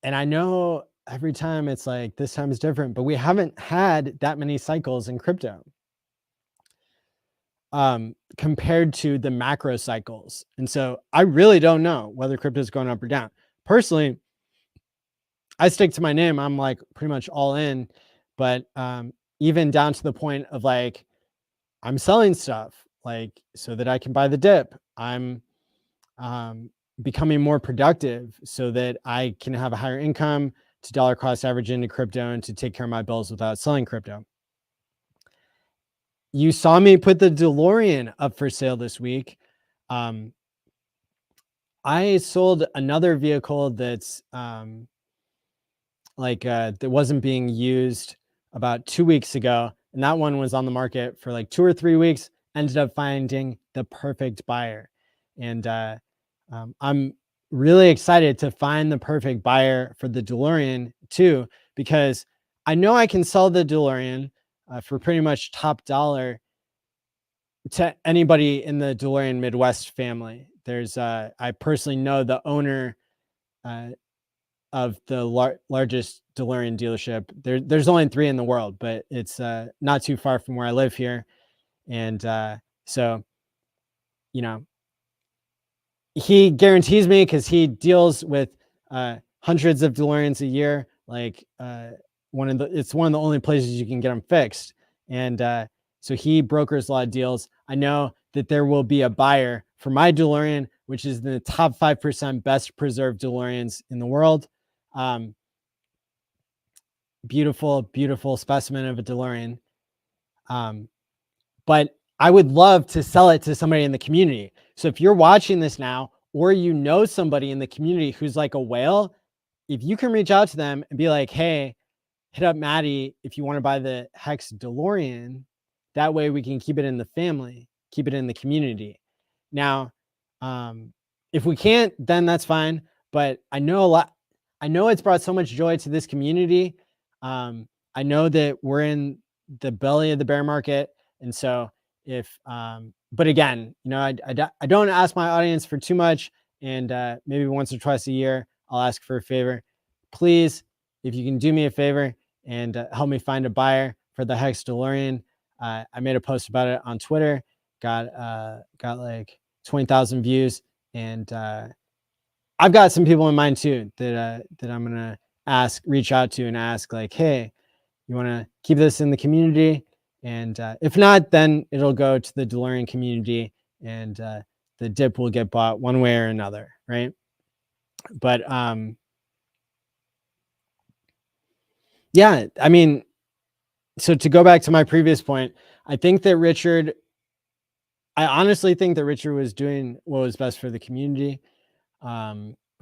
I know every time it's like, this time is different, but we haven't had that many cycles in crypto compared to the macro cycles. And so I really don't know whether crypto is going up or down. Personally, I stick to my name. I'm like pretty much all in, but even down to the point of like, I'm selling stuff like so that I can buy the dip. I'm becoming more productive so that I can have a higher income to dollar cost average into crypto and to take care of my bills without selling crypto. You saw me put the DeLorean up for sale this week. I sold another vehicle that's that wasn't being used about 2 weeks ago. And that one was on the market for like 2 or 3 weeks, ended up finding the perfect buyer. And I'm really excited to find the perfect buyer for the DeLorean too, because I know I can sell the DeLorean for pretty much top dollar to anybody in the DeLorean Midwest family. There's I personally know the owner of the largest DeLorean dealership. There's only 3 in the world, but it's not too far from where I live here. And so, you know, he guarantees me, because he deals with hundreds of DeLoreans a year. Like it's one of the only places you can get them fixed. And so he brokers a lot of deals. I know that there will be a buyer for my DeLorean, which is the top 5% best preserved DeLoreans in the world. Beautiful, beautiful specimen of a DeLorean. But I would love to sell it to somebody in the community. So if you're watching this now, or you know somebody in the community who's like a whale, if you can reach out to them and be like, hey, hit up Maddie if you want to buy the HEX DeLorean. That way we can keep it in the family, keep it in the community. Now, if we can't, then that's fine. But I know it's brought so much joy to this community. I know that we're in the belly of the bear market. And so but again, I don't ask my audience for too much. And maybe once or twice a year, I'll ask for a favor. Please, if you can do me a favor and help me find a buyer for the HEX DeLorean. I made a post about it on Twitter, got like 20,000 views. And I've got some people in mind too that I'm going to reach out to and ask like, hey, you want to keep this in the community? And if not, then it'll go to the DeLorean community, and the dip will get bought one way or another, right? But yeah, I mean, so to go back to my previous point, I honestly think that Richard was doing what was best for the community.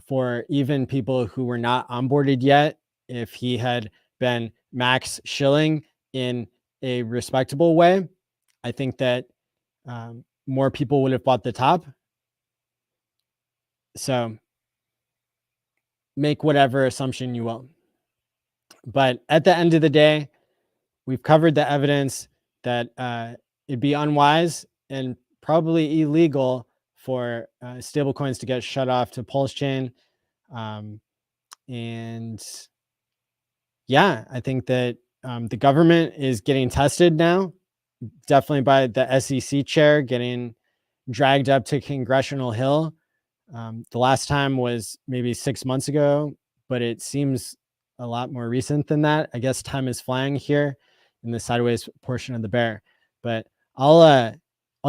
For even people who were not onboarded yet, if he had been max shilling in a respectable way, I think that more people would have bought the top. So make whatever assumption you will. But at the end of the day, we've covered the evidence that it'd be unwise and probably illegal for stablecoins to get shut off to PulseChain. And yeah, I think that the government is getting tested now, definitely by the SEC chair getting dragged up to Congressional Hill. The last time was maybe 6 months ago, but it seems a lot more recent than that. I guess time is flying here in the sideways portion of the bear. But I'll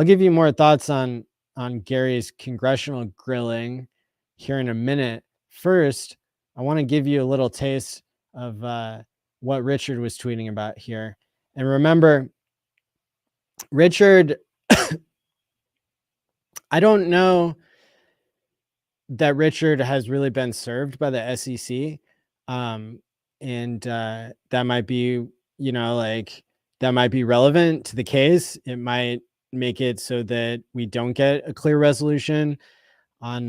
give you more thoughts on Gary's congressional grilling here in a minute. First, I want to give you a little taste of what Richard was tweeting about here. And remember, Richard, I don't know that Richard has really been served by the SEC. And that might be, like that might be relevant to the case. It might make it so that we don't get a clear resolution on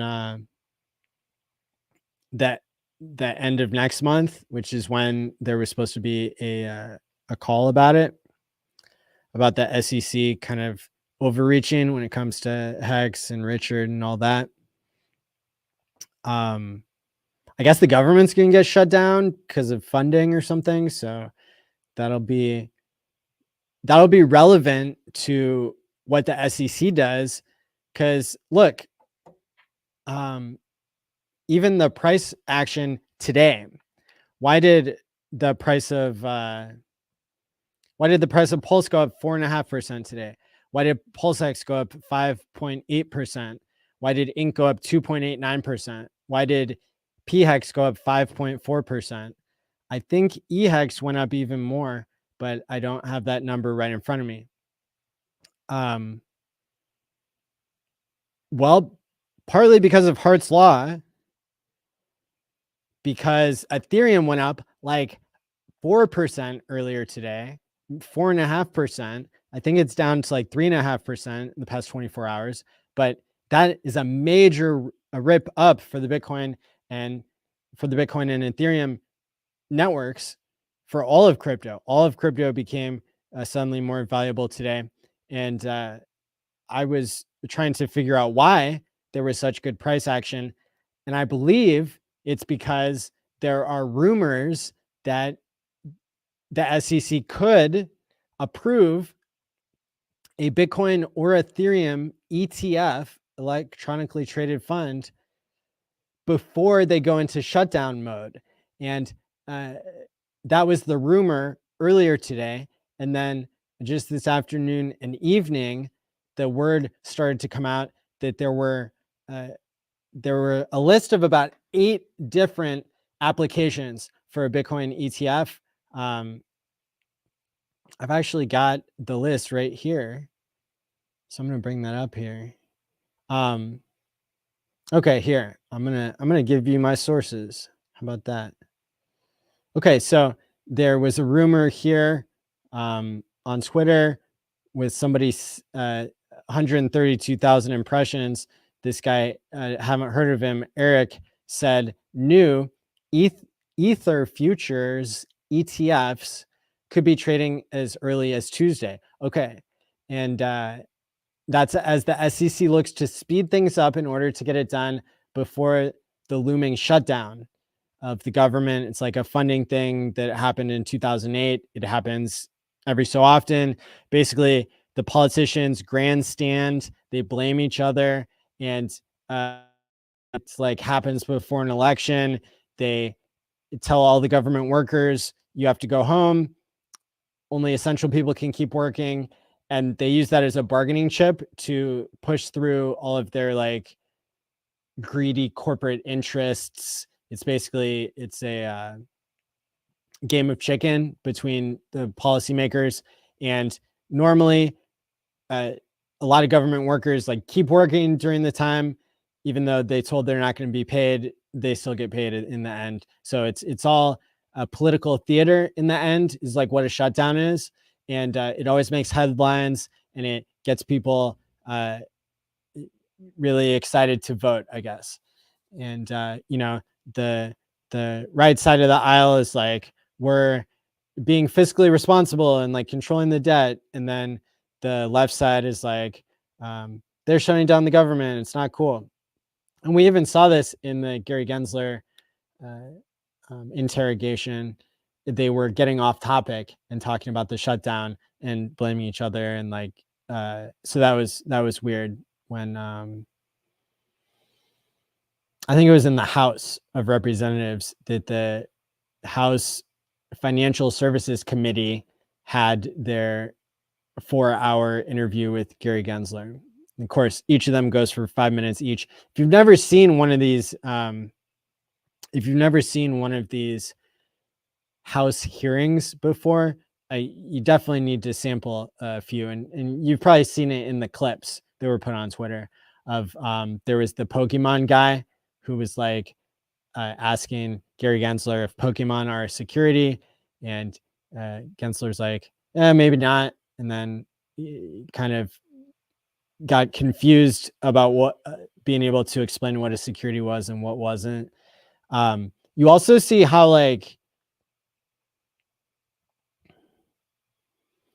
that end of next month, which is when there was supposed to be a call about it, about the SEC kind of overreaching when it comes to HEX and Richard and all that. I guess the government's going to get shut down because of funding or something. So that'll be relevant to what the SEC does. Because look, even the price action today, why did the price of Pulse go up 4.5% today? Why did PulseX go up 5.8%? Why did Inc go up 2.89%? Why did PHEX go up 5.4%? I think EHEX went up even more, but I don't have that number right in front of me. Well, partly because of Hart's law, because Ethereum went up like 4% earlier today, 4.5%. I think it's down to like 3.5% in the past 24 hours. But that is a major rip up for the Bitcoin and Ethereum networks for all of crypto. All of crypto became suddenly more valuable today. And I was trying to figure out why there was such good price action. And I believe it's because there are rumors that the SEC could approve a Bitcoin or Ethereum ETF, electronically traded fund, before they go into shutdown mode. And that was the rumor earlier today. And then just this afternoon and evening, the word started to come out that there were a list of about 8 different applications for a Bitcoin ETF. I've actually got the list right here, so I'm going to bring that up here. Okay, here I'm gonna give you my sources. How about that? Okay, so there was a rumor here on Twitter with somebody's 132,000 impressions. This guy, haven't heard of him, Eric, said new Ether futures ETFs could be trading as early as Tuesday. Okay, and that's as the SEC looks to speed things up in order to get it done before the looming shutdown of the government. It's like a funding thing that happened in 2008. It happens every so often. Basically, the politicians grandstand, they blame each other, and it's like happens before an election. They tell all the government workers, you have to go home. Only essential people can keep working. And they use that as a bargaining chip to push through all of their like greedy corporate interests. It's basically, it's a game of chicken between the policymakers. And normally a lot of government workers like keep working during the time, even though they told they're not going to be paid, they still get paid in the end. So it's all a political theater in the end, is like what a shutdown is. And it always makes headlines, and it gets people really excited to vote, I guess. And you know, the right side of the aisle is like, we're being fiscally responsible and like controlling the debt, and then the left side is like, they're shutting down the government, it's not cool. And we even saw this in the Gary Gensler interrogation. They were getting off topic and talking about the shutdown and blaming each other, and like so that was weird when I think it was in the House of Representatives that the House Financial Services Committee had their 4-hour interview with Gary Gensler. And of course, each of them goes for 5 minutes each. If you've never seen one of these, House hearings before, you definitely need to sample a few. And you've probably seen it in the clips that were put on Twitter of, there was the Pokemon guy who was like asking Gary Gensler if Pokemon are a security. And Gensler's like, maybe not. And then kind of got confused about what being able to explain what a security was and what wasn't. You also see how like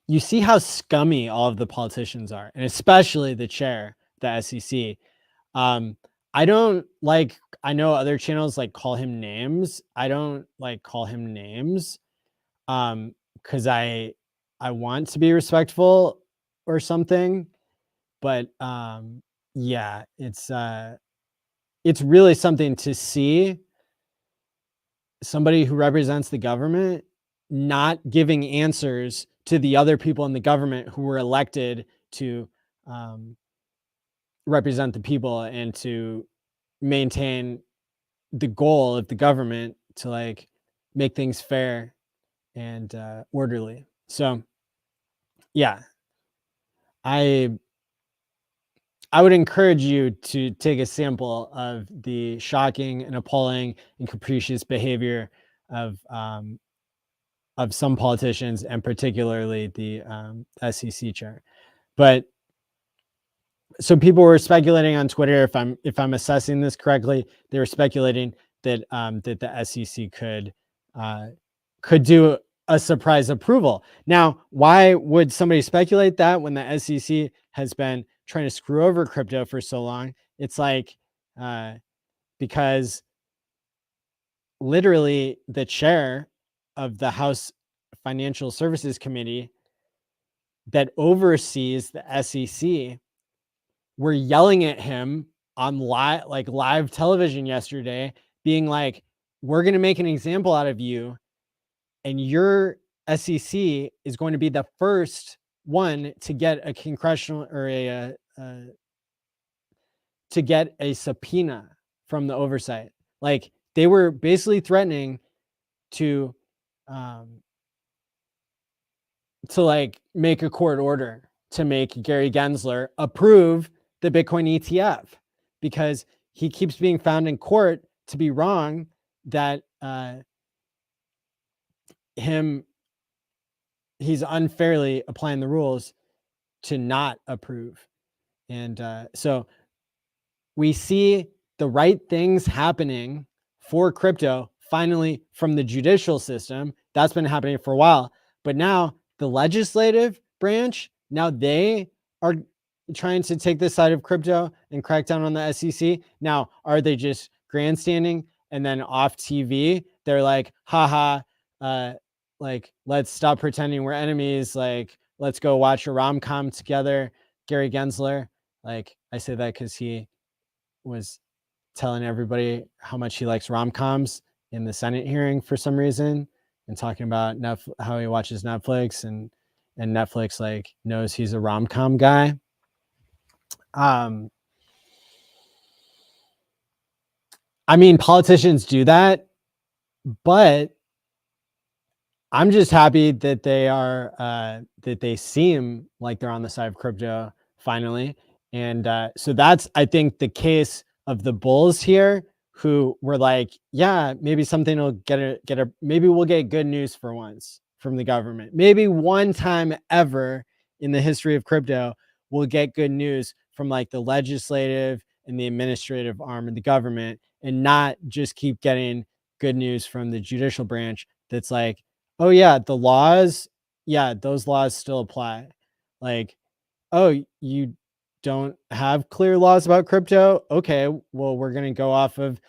you see how scummy all of the politicians are, and especially the chair, the SEC. I don't like, I know other channels like call him names. I don't like call him names because I want to be respectful or something. But yeah, it's really something to see somebody who represents the government not giving answers to the other people in the government who were elected to represent the people and to maintain the goal of the government to like make things fair and orderly. So yeah, I would encourage you to take a sample of the shocking and appalling and capricious behavior of some politicians, and particularly the SEC chair. But so people were speculating on Twitter, if I'm assessing this correctly, they were speculating that that the SEC could do a surprise approval. Now, why would somebody speculate that when the SEC has been trying to screw over crypto for so long? It's like because literally the chair of the House Financial Services Committee that oversees the SEC were yelling at him on live television yesterday, being like, we're going to make an example out of you, and your SEC is going to be the first one to get a congressional or to get a subpoena from the oversight. Like they were basically threatening to like make a court order to make Gary Gensler approve the Bitcoin ETF because he keeps being found in court to be wrong that he's unfairly applying the rules to not approve. And so we see the right things happening for crypto finally from the judicial system. That's been happening for a while, but now the legislative branch, now they are trying to take this side of crypto and crack down on the SEC. Now, are they just grandstanding and then off TV? They're like, haha, like, let's stop pretending we're enemies. Like, let's go watch a rom-com together. Gary Gensler. Like, I say that because he was telling everybody how much he likes rom-coms in the Senate hearing for some reason, and talking about how he watches Netflix, and Netflix like knows he's a rom-com guy. I mean, politicians do that, but I'm just happy that they are that they seem like they're on the side of crypto finally. And so that's, I think, the case of the bulls here, who were like, yeah, maybe something will maybe we'll get good news for once from the government. Maybe one time ever in the history of crypto, we'll get good news from like the legislative and the administrative arm of the government, and not just keep getting good news from the judicial branch that's like, oh yeah, the laws, yeah, those laws still apply. Like, oh, you don't have clear laws about crypto? Okay, well, we're going to go off of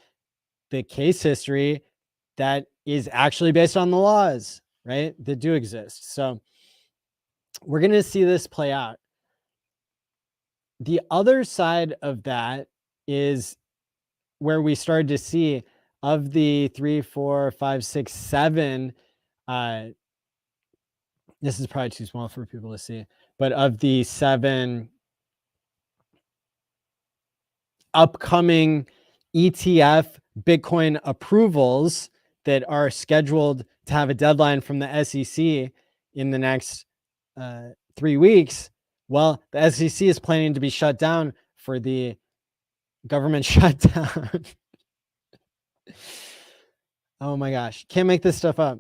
the case history that is actually based on the laws, right, that do exist. So we're going to see this play out. The other side of that is where we started to see, of the 3, 4, 5, 6, 7, this is probably too small for people to see, but of the 7 upcoming ETF Bitcoin approvals that are scheduled to have a deadline from the SEC in the next 3 weeks, well, the SEC is planning to be shut down for the government shutdown. Oh my gosh, can't make this stuff up.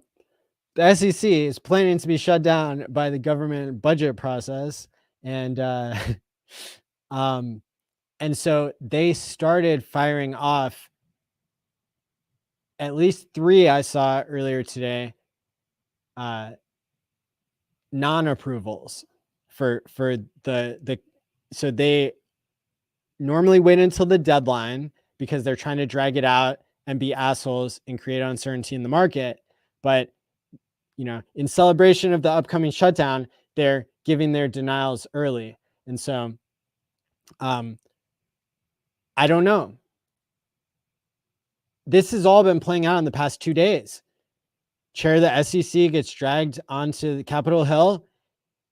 the SEC is planning to be shut down by the government budget process, and and so they started firing off at least 3 I saw earlier today, non-approvals for the so they normally wait until the deadline because they're trying to drag it out and be assholes and create uncertainty in the market. But in celebration of the upcoming shutdown, they're giving their denials early. And so I don't know. This has all been playing out in the past 2 days. Chair of the SEC gets dragged onto Capitol Hill,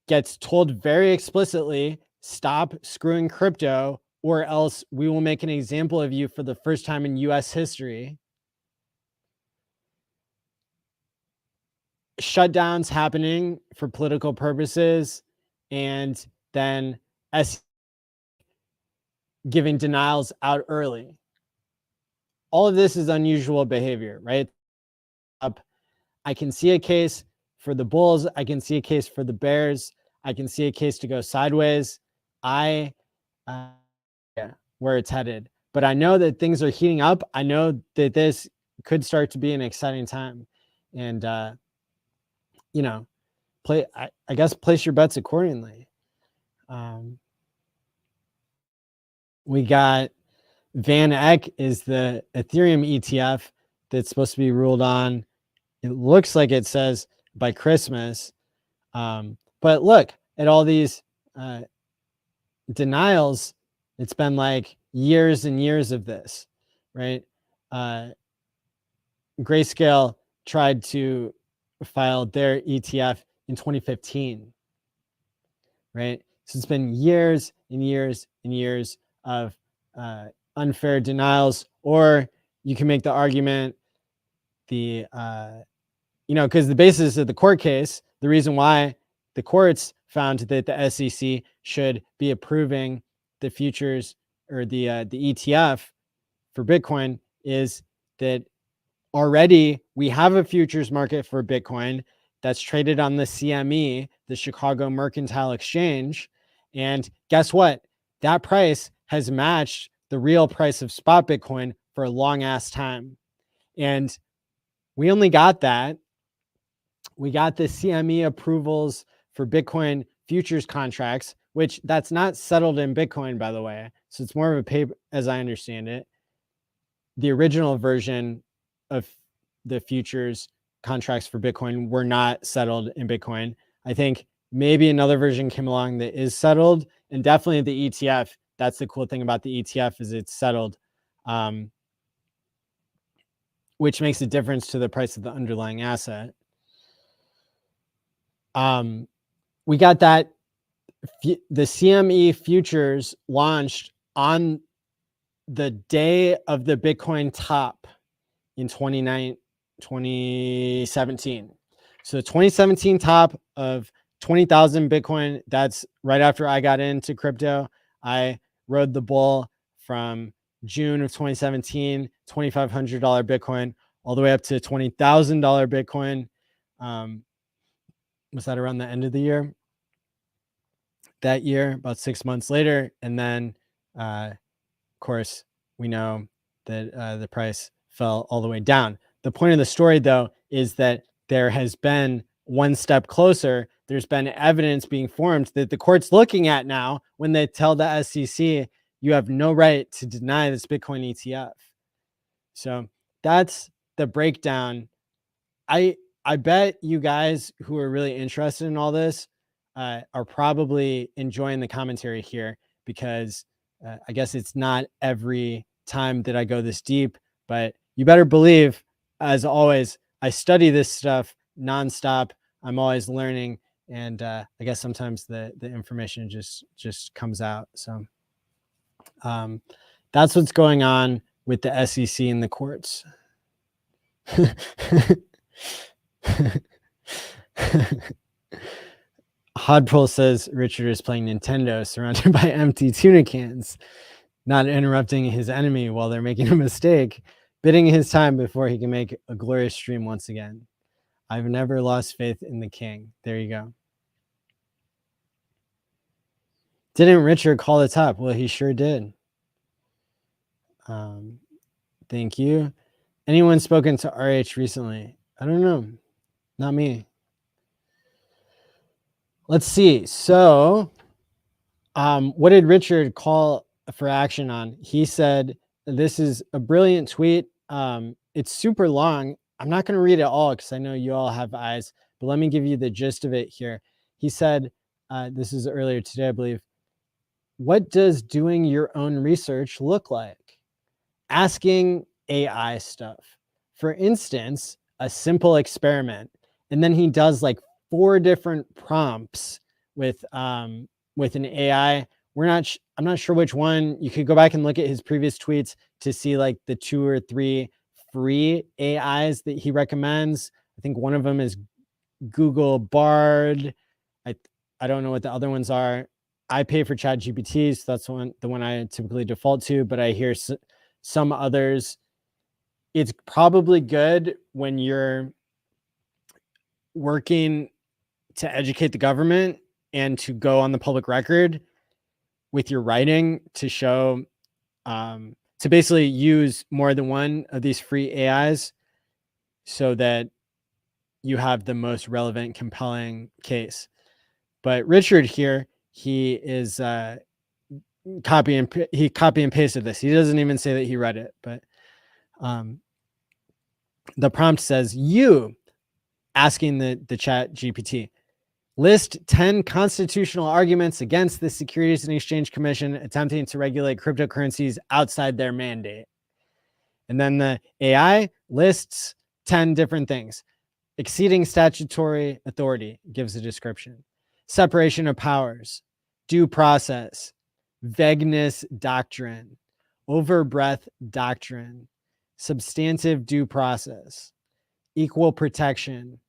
gets told very explicitly, stop screwing crypto or else we will make an example of you for the first time in US history. Shutdowns happening for political purposes, and then giving denials out early. All of this is unusual behavior, right? I can see a case for the bulls. I can see a case for the bears. I can see a case to go sideways. Yeah, where it's headed. But I know that things are heating up. I know that this could start to be an exciting time. And, I guess place your bets accordingly. We got Van Eck is the Ethereum ETF that's supposed to be ruled on. It looks like it says by Christmas. But look at all these denials. It's been like years and years of this, right? Grayscale tried to file their ETF in 2015, right? So it's been years and years and years of unfair denials, or you can make the argument because the basis of the court case, the reason why the courts found that the SEC should be approving the futures or the ETF for Bitcoin is that already we have a futures market for Bitcoin that's traded on the CME, the Chicago Mercantile Exchange. And guess what? That price has matched the real price of spot Bitcoin for a long ass time. And we only got that. We got the CME approvals for Bitcoin futures contracts, which that's not settled in Bitcoin, by the way. So it's more of a paper, as I understand it. The original version of the futures contracts for Bitcoin were not settled in Bitcoin. I think maybe another version came along that is settled, and definitely the ETF. That's the cool thing about the ETF is it's settled, which makes a difference to the price of the underlying asset. We got that the CME futures launched on the day of the Bitcoin top in 2017. So the 2017 top of 20,000 Bitcoin, that's right after I got into crypto. I rode the bull from June of 2017, $2,500 Bitcoin, all the way up to $20,000 Bitcoin. Was that around the end of the year? That year, about 6 months later. And then, of course, we know that the price fell all the way down. The point of the story, though, is that there has been one step closer. There's been evidence being formed that the court's looking at now when they tell the SEC, you have no right to deny this Bitcoin ETF. So that's the breakdown. I bet you guys who are really interested in all this are probably enjoying the commentary here, because I guess it's not every time that I go this deep, but you better believe, as always, I study this stuff nonstop. I'm always learning, and I guess sometimes the information just comes out. So that's what's going on with the SEC and the courts. Hodpol says Richard is playing Nintendo surrounded by empty tuna cans, not interrupting his enemy while they're making a mistake, bidding his time before he can make a glorious stream once again. I've never lost faith in the king. There you go. Didn't Richard call the top? Well, he sure did. Thank you. Anyone spoken to RH recently? I don't know. Not me. Let's see. So, what did Richard call for action on? He said, this is a brilliant tweet. It's super long. I'm not going to read it all because I know you all have eyes, but let me give you the gist of it here. He said, this is earlier today, I believe. What does doing your own research look like? Asking AI stuff. For instance, a simple experiment. And then he does like 4 different prompts with an AI. I'm not sure which one. You could go back and look at his previous tweets to see like the 2 or 3 free AIs that he recommends. I think one of them is Google Bard. I don't know what the other ones are. I pay for ChatGPT, so that's the one I typically default to, but I hear some others. It's probably good when you're working to educate the government and to go on the public record with your writing to show, to basically use more than one of these free AIs so that you have the most relevant, compelling case. But Richard here, he is copy and pasted this. He doesn't even say that he read it, but the prompt says, you asking the chat GPT, list 10 constitutional arguments against the Securities and Exchange Commission attempting to regulate cryptocurrencies outside their mandate. And then the AI lists 10 different things. Exceeding statutory authority, gives a description. Separation of powers, due process, vagueness doctrine, overbreadth doctrine, substantive due process, equal protection.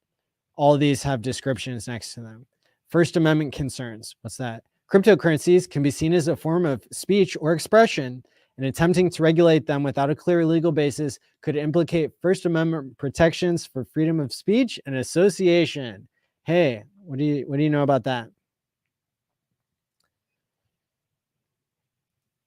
All these have descriptions next to them. First Amendment concerns. What's that? Cryptocurrencies can be seen as a form of speech or expression, and attempting to regulate them without a clear legal basis could implicate First Amendment protections for freedom of speech and association. Hey, what do you know about that?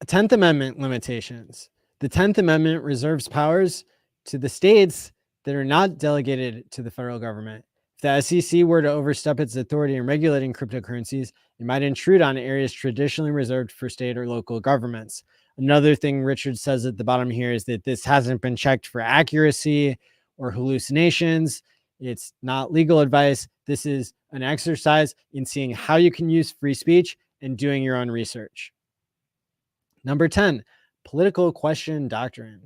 10th Amendment limitations. The 10th Amendment reserves powers to the states that are not delegated to the federal government. If the SEC were to overstep its authority in regulating cryptocurrencies, it might intrude on areas traditionally reserved for state or local governments. Another thing Richard says at the bottom here is that this hasn't been checked for accuracy or hallucinations. It's not legal advice. This is an exercise in seeing how you can use free speech and doing your own research. Number 10, political question doctrine.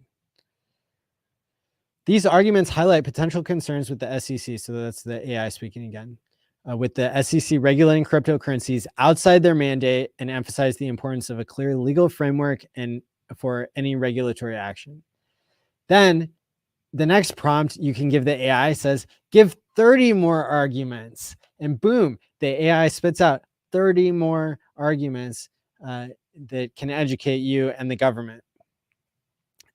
These arguments highlight potential concerns with the SEC, so that's the AI speaking again, with the SEC regulating cryptocurrencies outside their mandate, and emphasize the importance of a clear legal framework and for any regulatory action. Then the next prompt you can give the AI says, give 30 more arguments, and boom, the AI spits out 30 more arguments that can educate you and the government.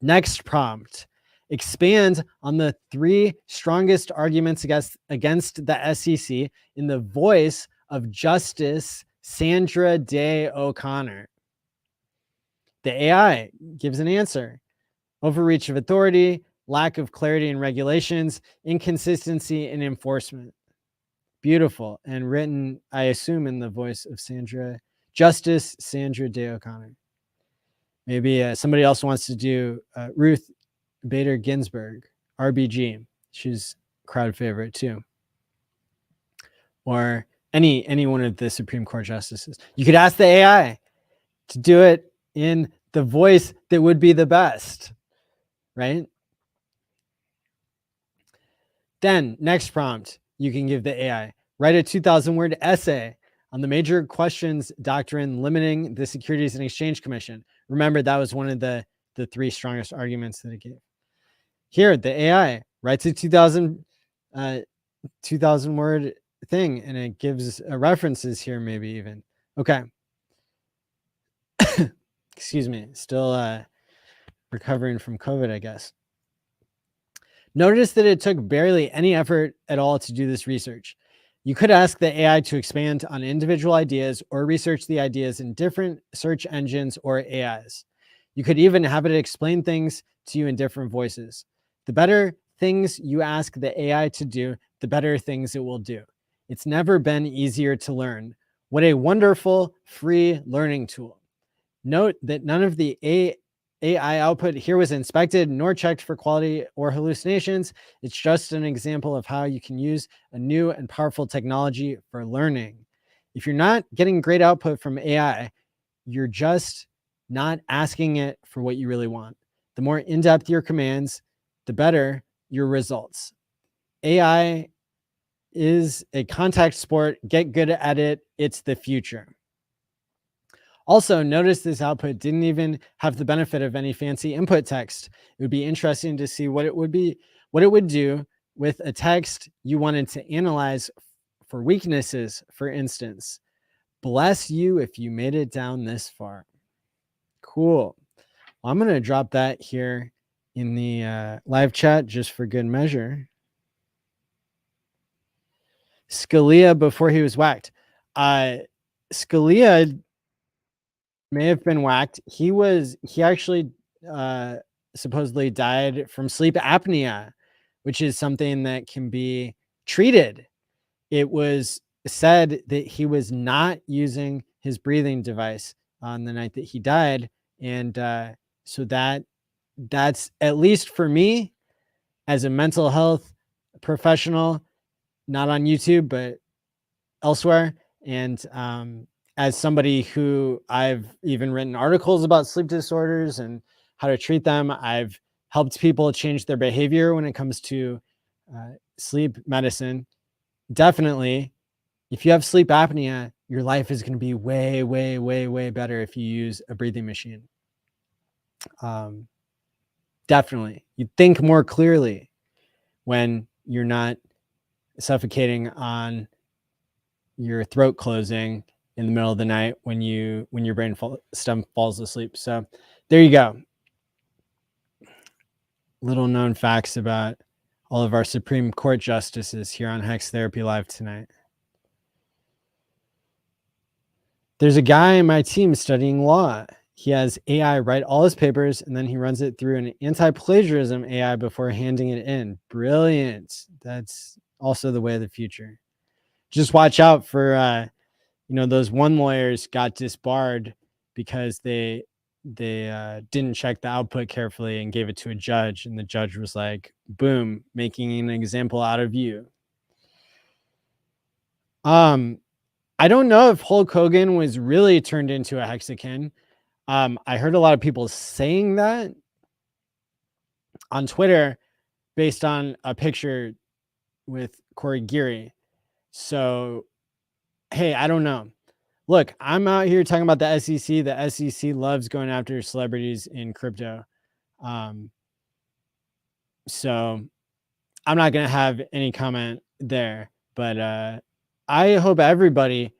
Next prompt, expand on the 3 strongest arguments against the SEC in the voice of Justice Sandra Day O'Connor. The AI gives an answer. Overreach of authority, lack of clarity in regulations, inconsistency in enforcement. Beautiful, and written, I assume, in the voice of Justice Sandra Day O'Connor. Maybe somebody else wants to do Ruth Bader Ginsburg, RBG. She's crowd favorite too. Or any one of the Supreme Court justices. You could ask the AI to do it in the voice that would be the best, right? Then next prompt, you can give the AI, write a 2,000-word essay on the major questions doctrine limiting the Securities and Exchange Commission. Remember, that was one of the 3 strongest arguments that it gave. Here, the AI writes a 2,000-word thing, and it gives references here, maybe even. Okay. Excuse me. Still recovering from COVID, I guess. Notice that it took barely any effort at all to do this research. You could ask the AI to expand on individual ideas or research the ideas in different search engines or AIs. You could even have it explain things to you in different voices. The better things you ask the AI to do, the better things it will do. It's never been easier to learn. What a wonderful free learning tool. Note that none of the AI output here was inspected nor checked for quality or hallucinations. It's just an example of how you can use a new and powerful technology for learning. If you're not getting great output from AI, you're just not asking it for what you really want. The more in-depth your commands, the better your results. AI is a contact sport. Get good at it. It's the future. Also, notice this output didn't even have the benefit of any fancy input text. It would be interesting to see what it would do with a text you wanted to analyze for weaknesses, for instance. Bless you if you made it down this far. Cool. Well, I'm going to drop that here in the live chat just for good measure. Scalia before he was whacked. Scalia may have been whacked. He actually supposedly died from sleep apnea, which is something that can be treated. It was said that he was not using his breathing device on the night that he died. And so that's, at least for me, as a mental health professional, not on YouTube, but elsewhere, and as somebody who I've even written articles about sleep disorders and how to treat them. I've helped people change their behavior when it comes to sleep medicine. Definitely, if you have sleep apnea, your life is going to be way, way, way, way better if you use a breathing machine. Definitely. You think more clearly when you're not suffocating on your throat closing in the middle of the night when your brain stem falls asleep. So there you go. Little known facts about all of our Supreme Court justices here on HEX Therapy Live tonight. There's a guy in my team studying law. He has AI write all his papers, and then he runs it through an anti-plagiarism AI before handing it in. Brilliant. That's also the way of the future. Just watch out for, those one lawyers got disbarred because they didn't check the output carefully and gave it to a judge, and the judge was like, boom, making an example out of you. I don't know if Hulk Hogan was really turned into a hexakin. I heard a lot of people saying that on Twitter based on a picture with Corey Geary. So, hey, I don't know. Look, I'm out here talking about the SEC. The SEC loves going after celebrities in crypto. So I'm not going to have any comment there, but I hope everybody,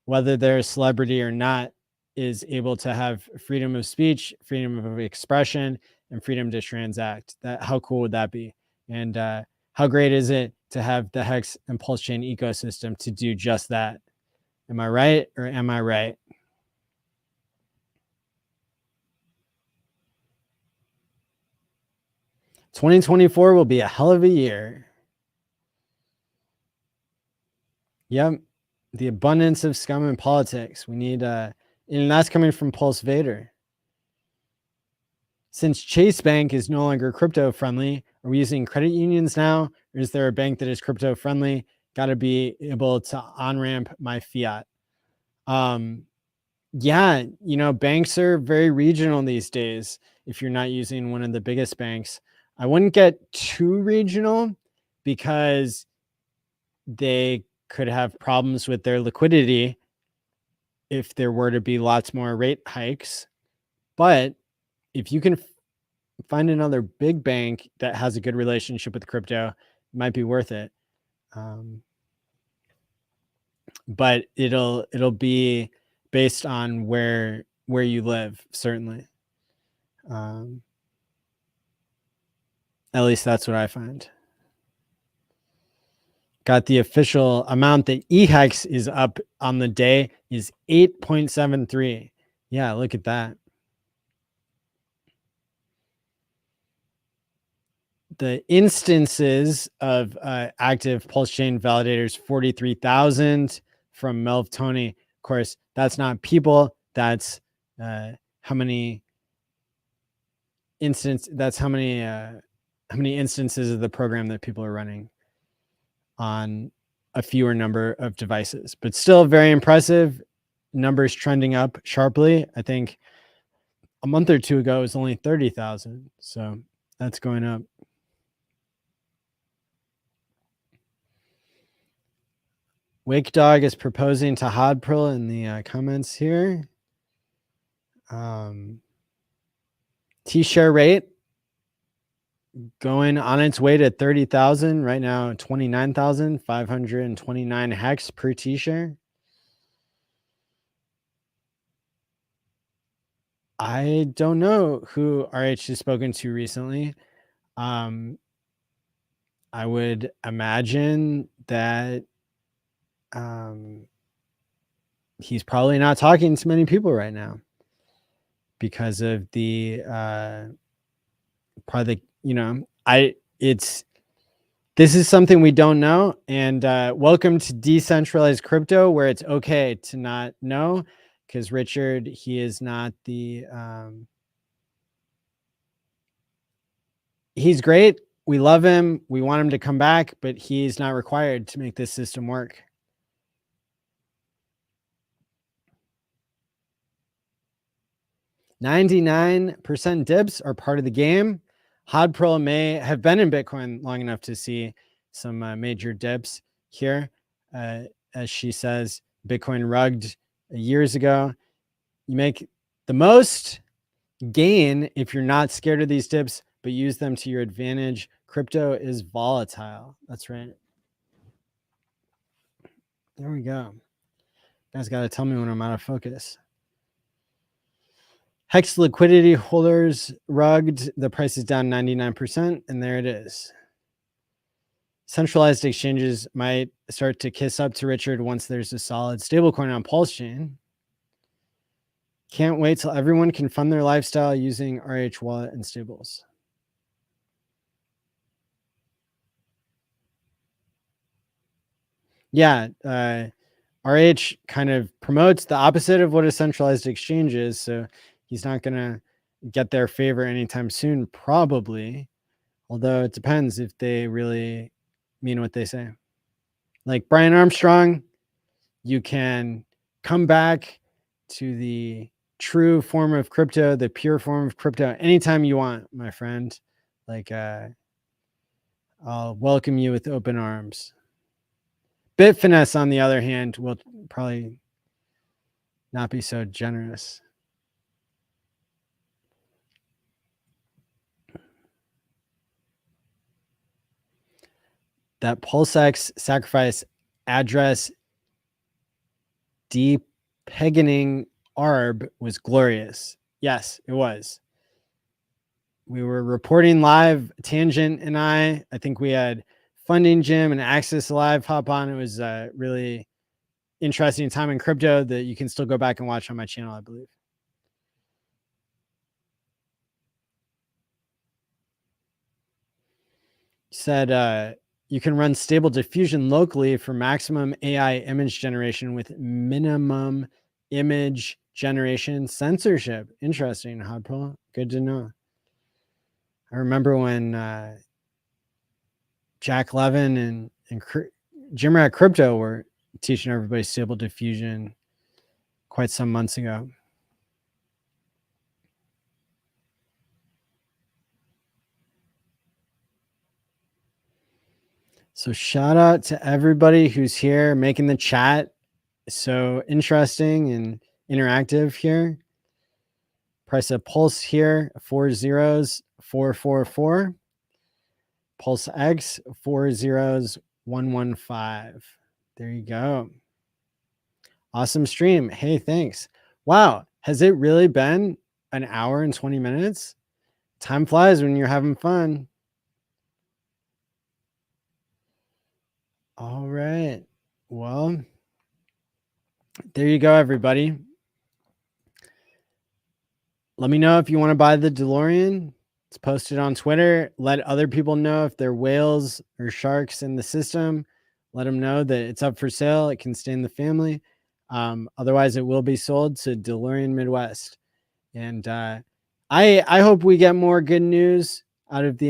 whether they're a celebrity or not, is able to have freedom of speech, freedom of expression, and freedom to transact. How cool would that be? And how great is it to have the HEX and PulseChain ecosystem to do just that? Am I right or am I right? "2024 will be a hell of a year." Yep. The abundance of scum in politics. We need, and that's coming from Pulse Vader. Since Chase Bank is no longer crypto friendly, are we using credit unions now? Or is there a bank that is crypto friendly? Got to be able to on-ramp my fiat. Yeah, banks are very regional these days. If you're not using one of the biggest banks, I wouldn't get too regional because they could have problems with their liquidity if there were to be lots more rate hikes. But if you can find another big bank that has a good relationship with crypto, it might be worth it. But it'll be based on where you live, certainly. At least that's what I find. Got the official amount that HEX is up on the day is 8.73. Yeah, look at that. The instances of active PulseChain validators, 43,000 from Melv Tony. Of course, that's not people. That's how many instances of the program that people are running on a fewer number of devices, but still very impressive. Numbers trending up sharply. I think a month or two ago it was only 30,000. So that's going up. Wake Dog is proposing to Hodpril in the comments here. T-share rate going on its way to 30,000 right now, 29,529 HEX per T-share. I don't know who RH has spoken to recently. I would imagine that he's probably not talking to many people right now because of the probably, this is something we don't know. And welcome to Decentralized Crypto, where it's okay to not know, because Richard, he is not the he's great. We love him. We want him to come back, but he's not required to make this system work. %99 dips are part of the game. Hodpril may have been in Bitcoin long enough to see some major dips here. As she says, Bitcoin rugged years ago. You make the most gain if you're not scared of these dips, but use them to your advantage. Crypto is volatile. That's right. There we go. You guys got to tell me when I'm out of focus. HEX liquidity holders rugged. The price is down 99%, and there it is. Centralized exchanges might start to kiss up to Richard once there's a solid stablecoin on PulseChain. Can't wait till everyone can fund their lifestyle using RH wallet and stables. Yeah, RH kind of promotes the opposite of what a centralized exchange is, so he's not going to get their favor anytime soon, probably. Although it depends if they really mean what they say. Like Brian Armstrong, you can come back to the true form of crypto, the pure form of crypto, anytime you want, my friend. Like, I'll welcome you with open arms. Bitfinesse, on the other hand, will probably not be so generous. That PulseX sacrifice address depegging ARB was glorious. Yes, it was. We were reporting live, Tangent and I think we had Funding Jim and Access Live hop on. It was a really interesting time in crypto that you can still go back and watch on my channel, I believe. Said you can run Stable Diffusion locally for maximum AI image generation with minimum image generation censorship. Interesting, Hodpril. Good to know. I remember when Jack Levin and Jim Rat Crypto were teaching everybody Stable Diffusion quite some months ago. So shout out to everybody who's here making the chat so interesting and interactive here. Price of Pulse here, 4 zeros, 444. Pulse X, 4 zeros, 115. There you go. Awesome stream. Hey, thanks. Wow. Has it really been an hour and 20 minutes? Time flies when you're having fun. All right. Well, there you go, everybody. Let me know if you want to buy the DeLorean. It's posted on Twitter. Let other people know if they're whales or sharks in the system. Let them know that it's up for sale. It can stay in the family. Otherwise, it will be sold to DeLorean Midwest. And I hope we get more good news out of the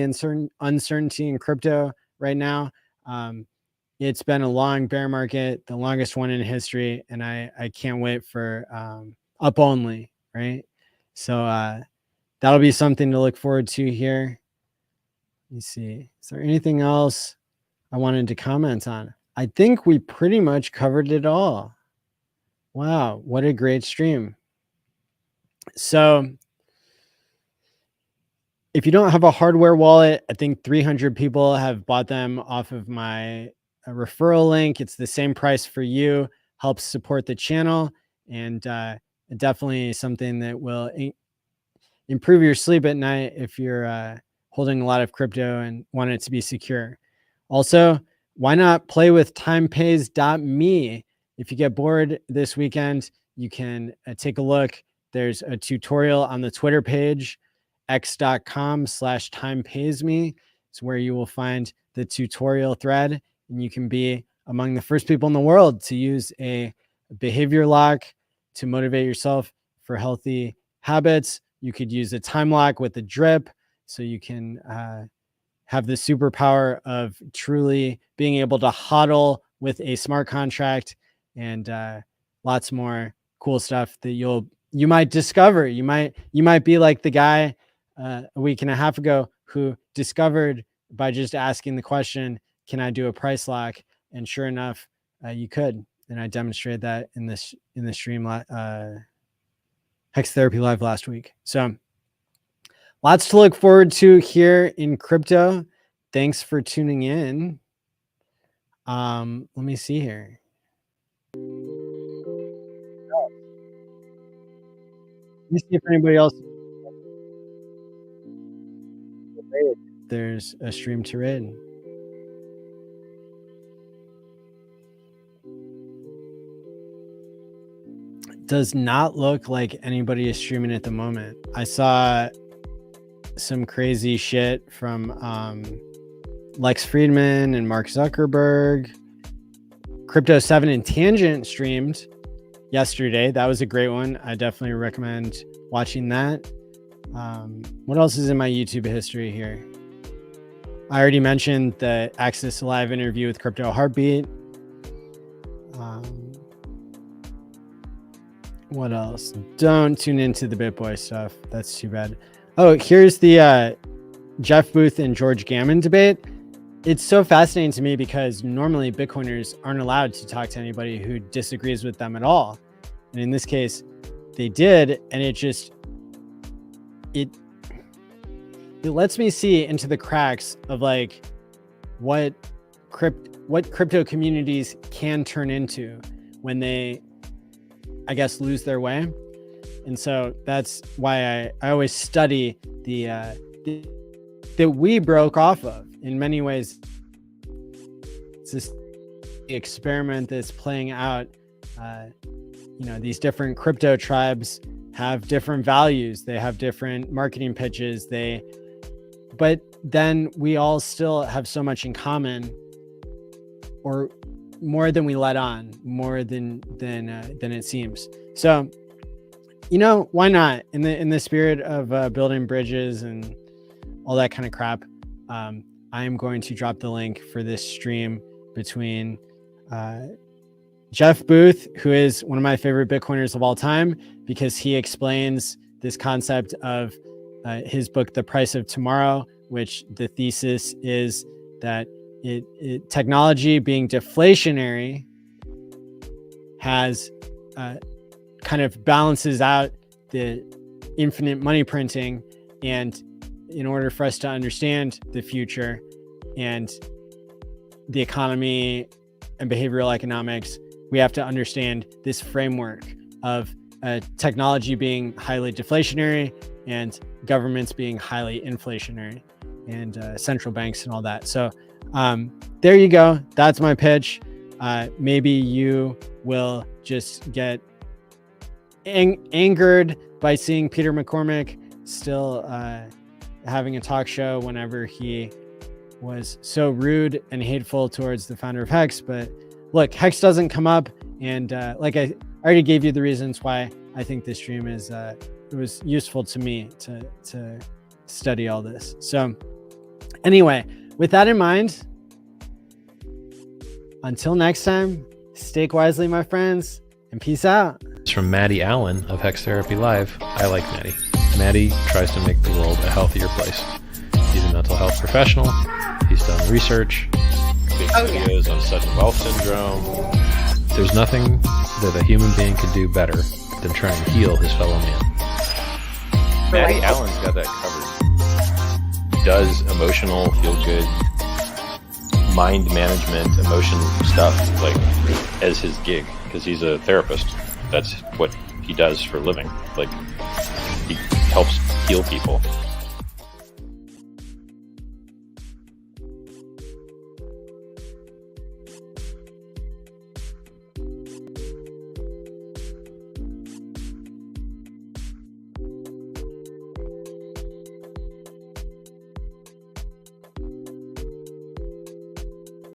uncertainty in crypto right now. It's been a long bear market, the longest one in history, and I can't wait for up only, right? So that'll be something to look forward to here. Let me see. Is there anything else I wanted to comment on? I think we pretty much covered it all. Wow, what a great stream. So if you don't have a hardware wallet, I think 300 people have bought them off of my referral link. It's the same price for you, helps support the channel, and definitely something that will improve your sleep at night if you're holding a lot of crypto and want it to be secure. Also, why not play with timepays.me? If you get bored this weekend, you can take a look. There's a tutorial on the Twitter page, x.com/timepaysme. It's where you will find the tutorial thread, and you can be among the first people in the world to use a behavior lock to motivate yourself for healthy habits. You could use a time lock with a drip, so you can have the superpower of truly being able to hodl with a smart contract, and lots more cool stuff that you might discover. You might be like the guy a week and a half ago who discovered by just asking the question, "Can I do a price lock?" And sure enough, you could. And I demonstrated that in the stream HEX Therapy Live last week. So lots to look forward to here in crypto. Thanks for tuning in. Let me see here. Let me see if anybody else. There's a stream to raid. Does not look like anybody is streaming at the moment. I saw some crazy shit from Lex Friedman and Mark Zuckerberg. Crypto 7 and Tangent streamed yesterday. That was a great one. I definitely recommend watching that. What else is in my YouTube history here? I already mentioned the Access Live interview with Crypto Heartbeat. What else? Don't tune into the BitBoy stuff. That's too bad. Oh, here's the Jeff Booth and George Gammon debate. It's so fascinating to me because normally Bitcoiners aren't allowed to talk to anybody who disagrees with them at all. And in this case, they did. And it lets me see into the cracks of like what crypto communities can turn into when they, I guess, lose their way. And so that's why I always study that we broke off of. In many ways, it's this experiment that's playing out. These different crypto tribes have different values. They have different marketing pitches. But then we all still have so much in common, or more than we let on, more than it seems. So, why not? In the spirit of building bridges and all that kind of crap, I am going to drop the link for this stream between Jeff Booth, who is one of my favorite Bitcoiners of all time, because he explains this concept of his book, The Price of Tomorrow, which the thesis is that technology being deflationary has kind of balances out the infinite money printing. And in order for us to understand the future and the economy and behavioral economics, we have to understand this framework of technology being highly deflationary and governments being highly inflationary, and central banks and all that. So there you go. That's my pitch. Maybe you will just get angered by seeing Peter McCormack still having a talk show whenever he was so rude and hateful towards the founder of HEX. But look, HEX doesn't come up, and like I already gave you the reasons why I think this stream is it was useful to me to study all this. So anyway, with that in mind, until next time, stake wisely, my friends, and peace out. It's from Maddie ALLin of HEX Therapy Live. I like Maddie. Maddie tries to make the world a healthier place. He's a mental health professional. He's done research, big videos on sudden wealth syndrome. There's nothing that a human being can do better than try and heal his fellow man. Maddie ALLin's got that covered. He does emotional, feel-good, mind management, emotion stuff like as his gig, because he's a therapist. That's what he does for a living. Like, he helps heal people.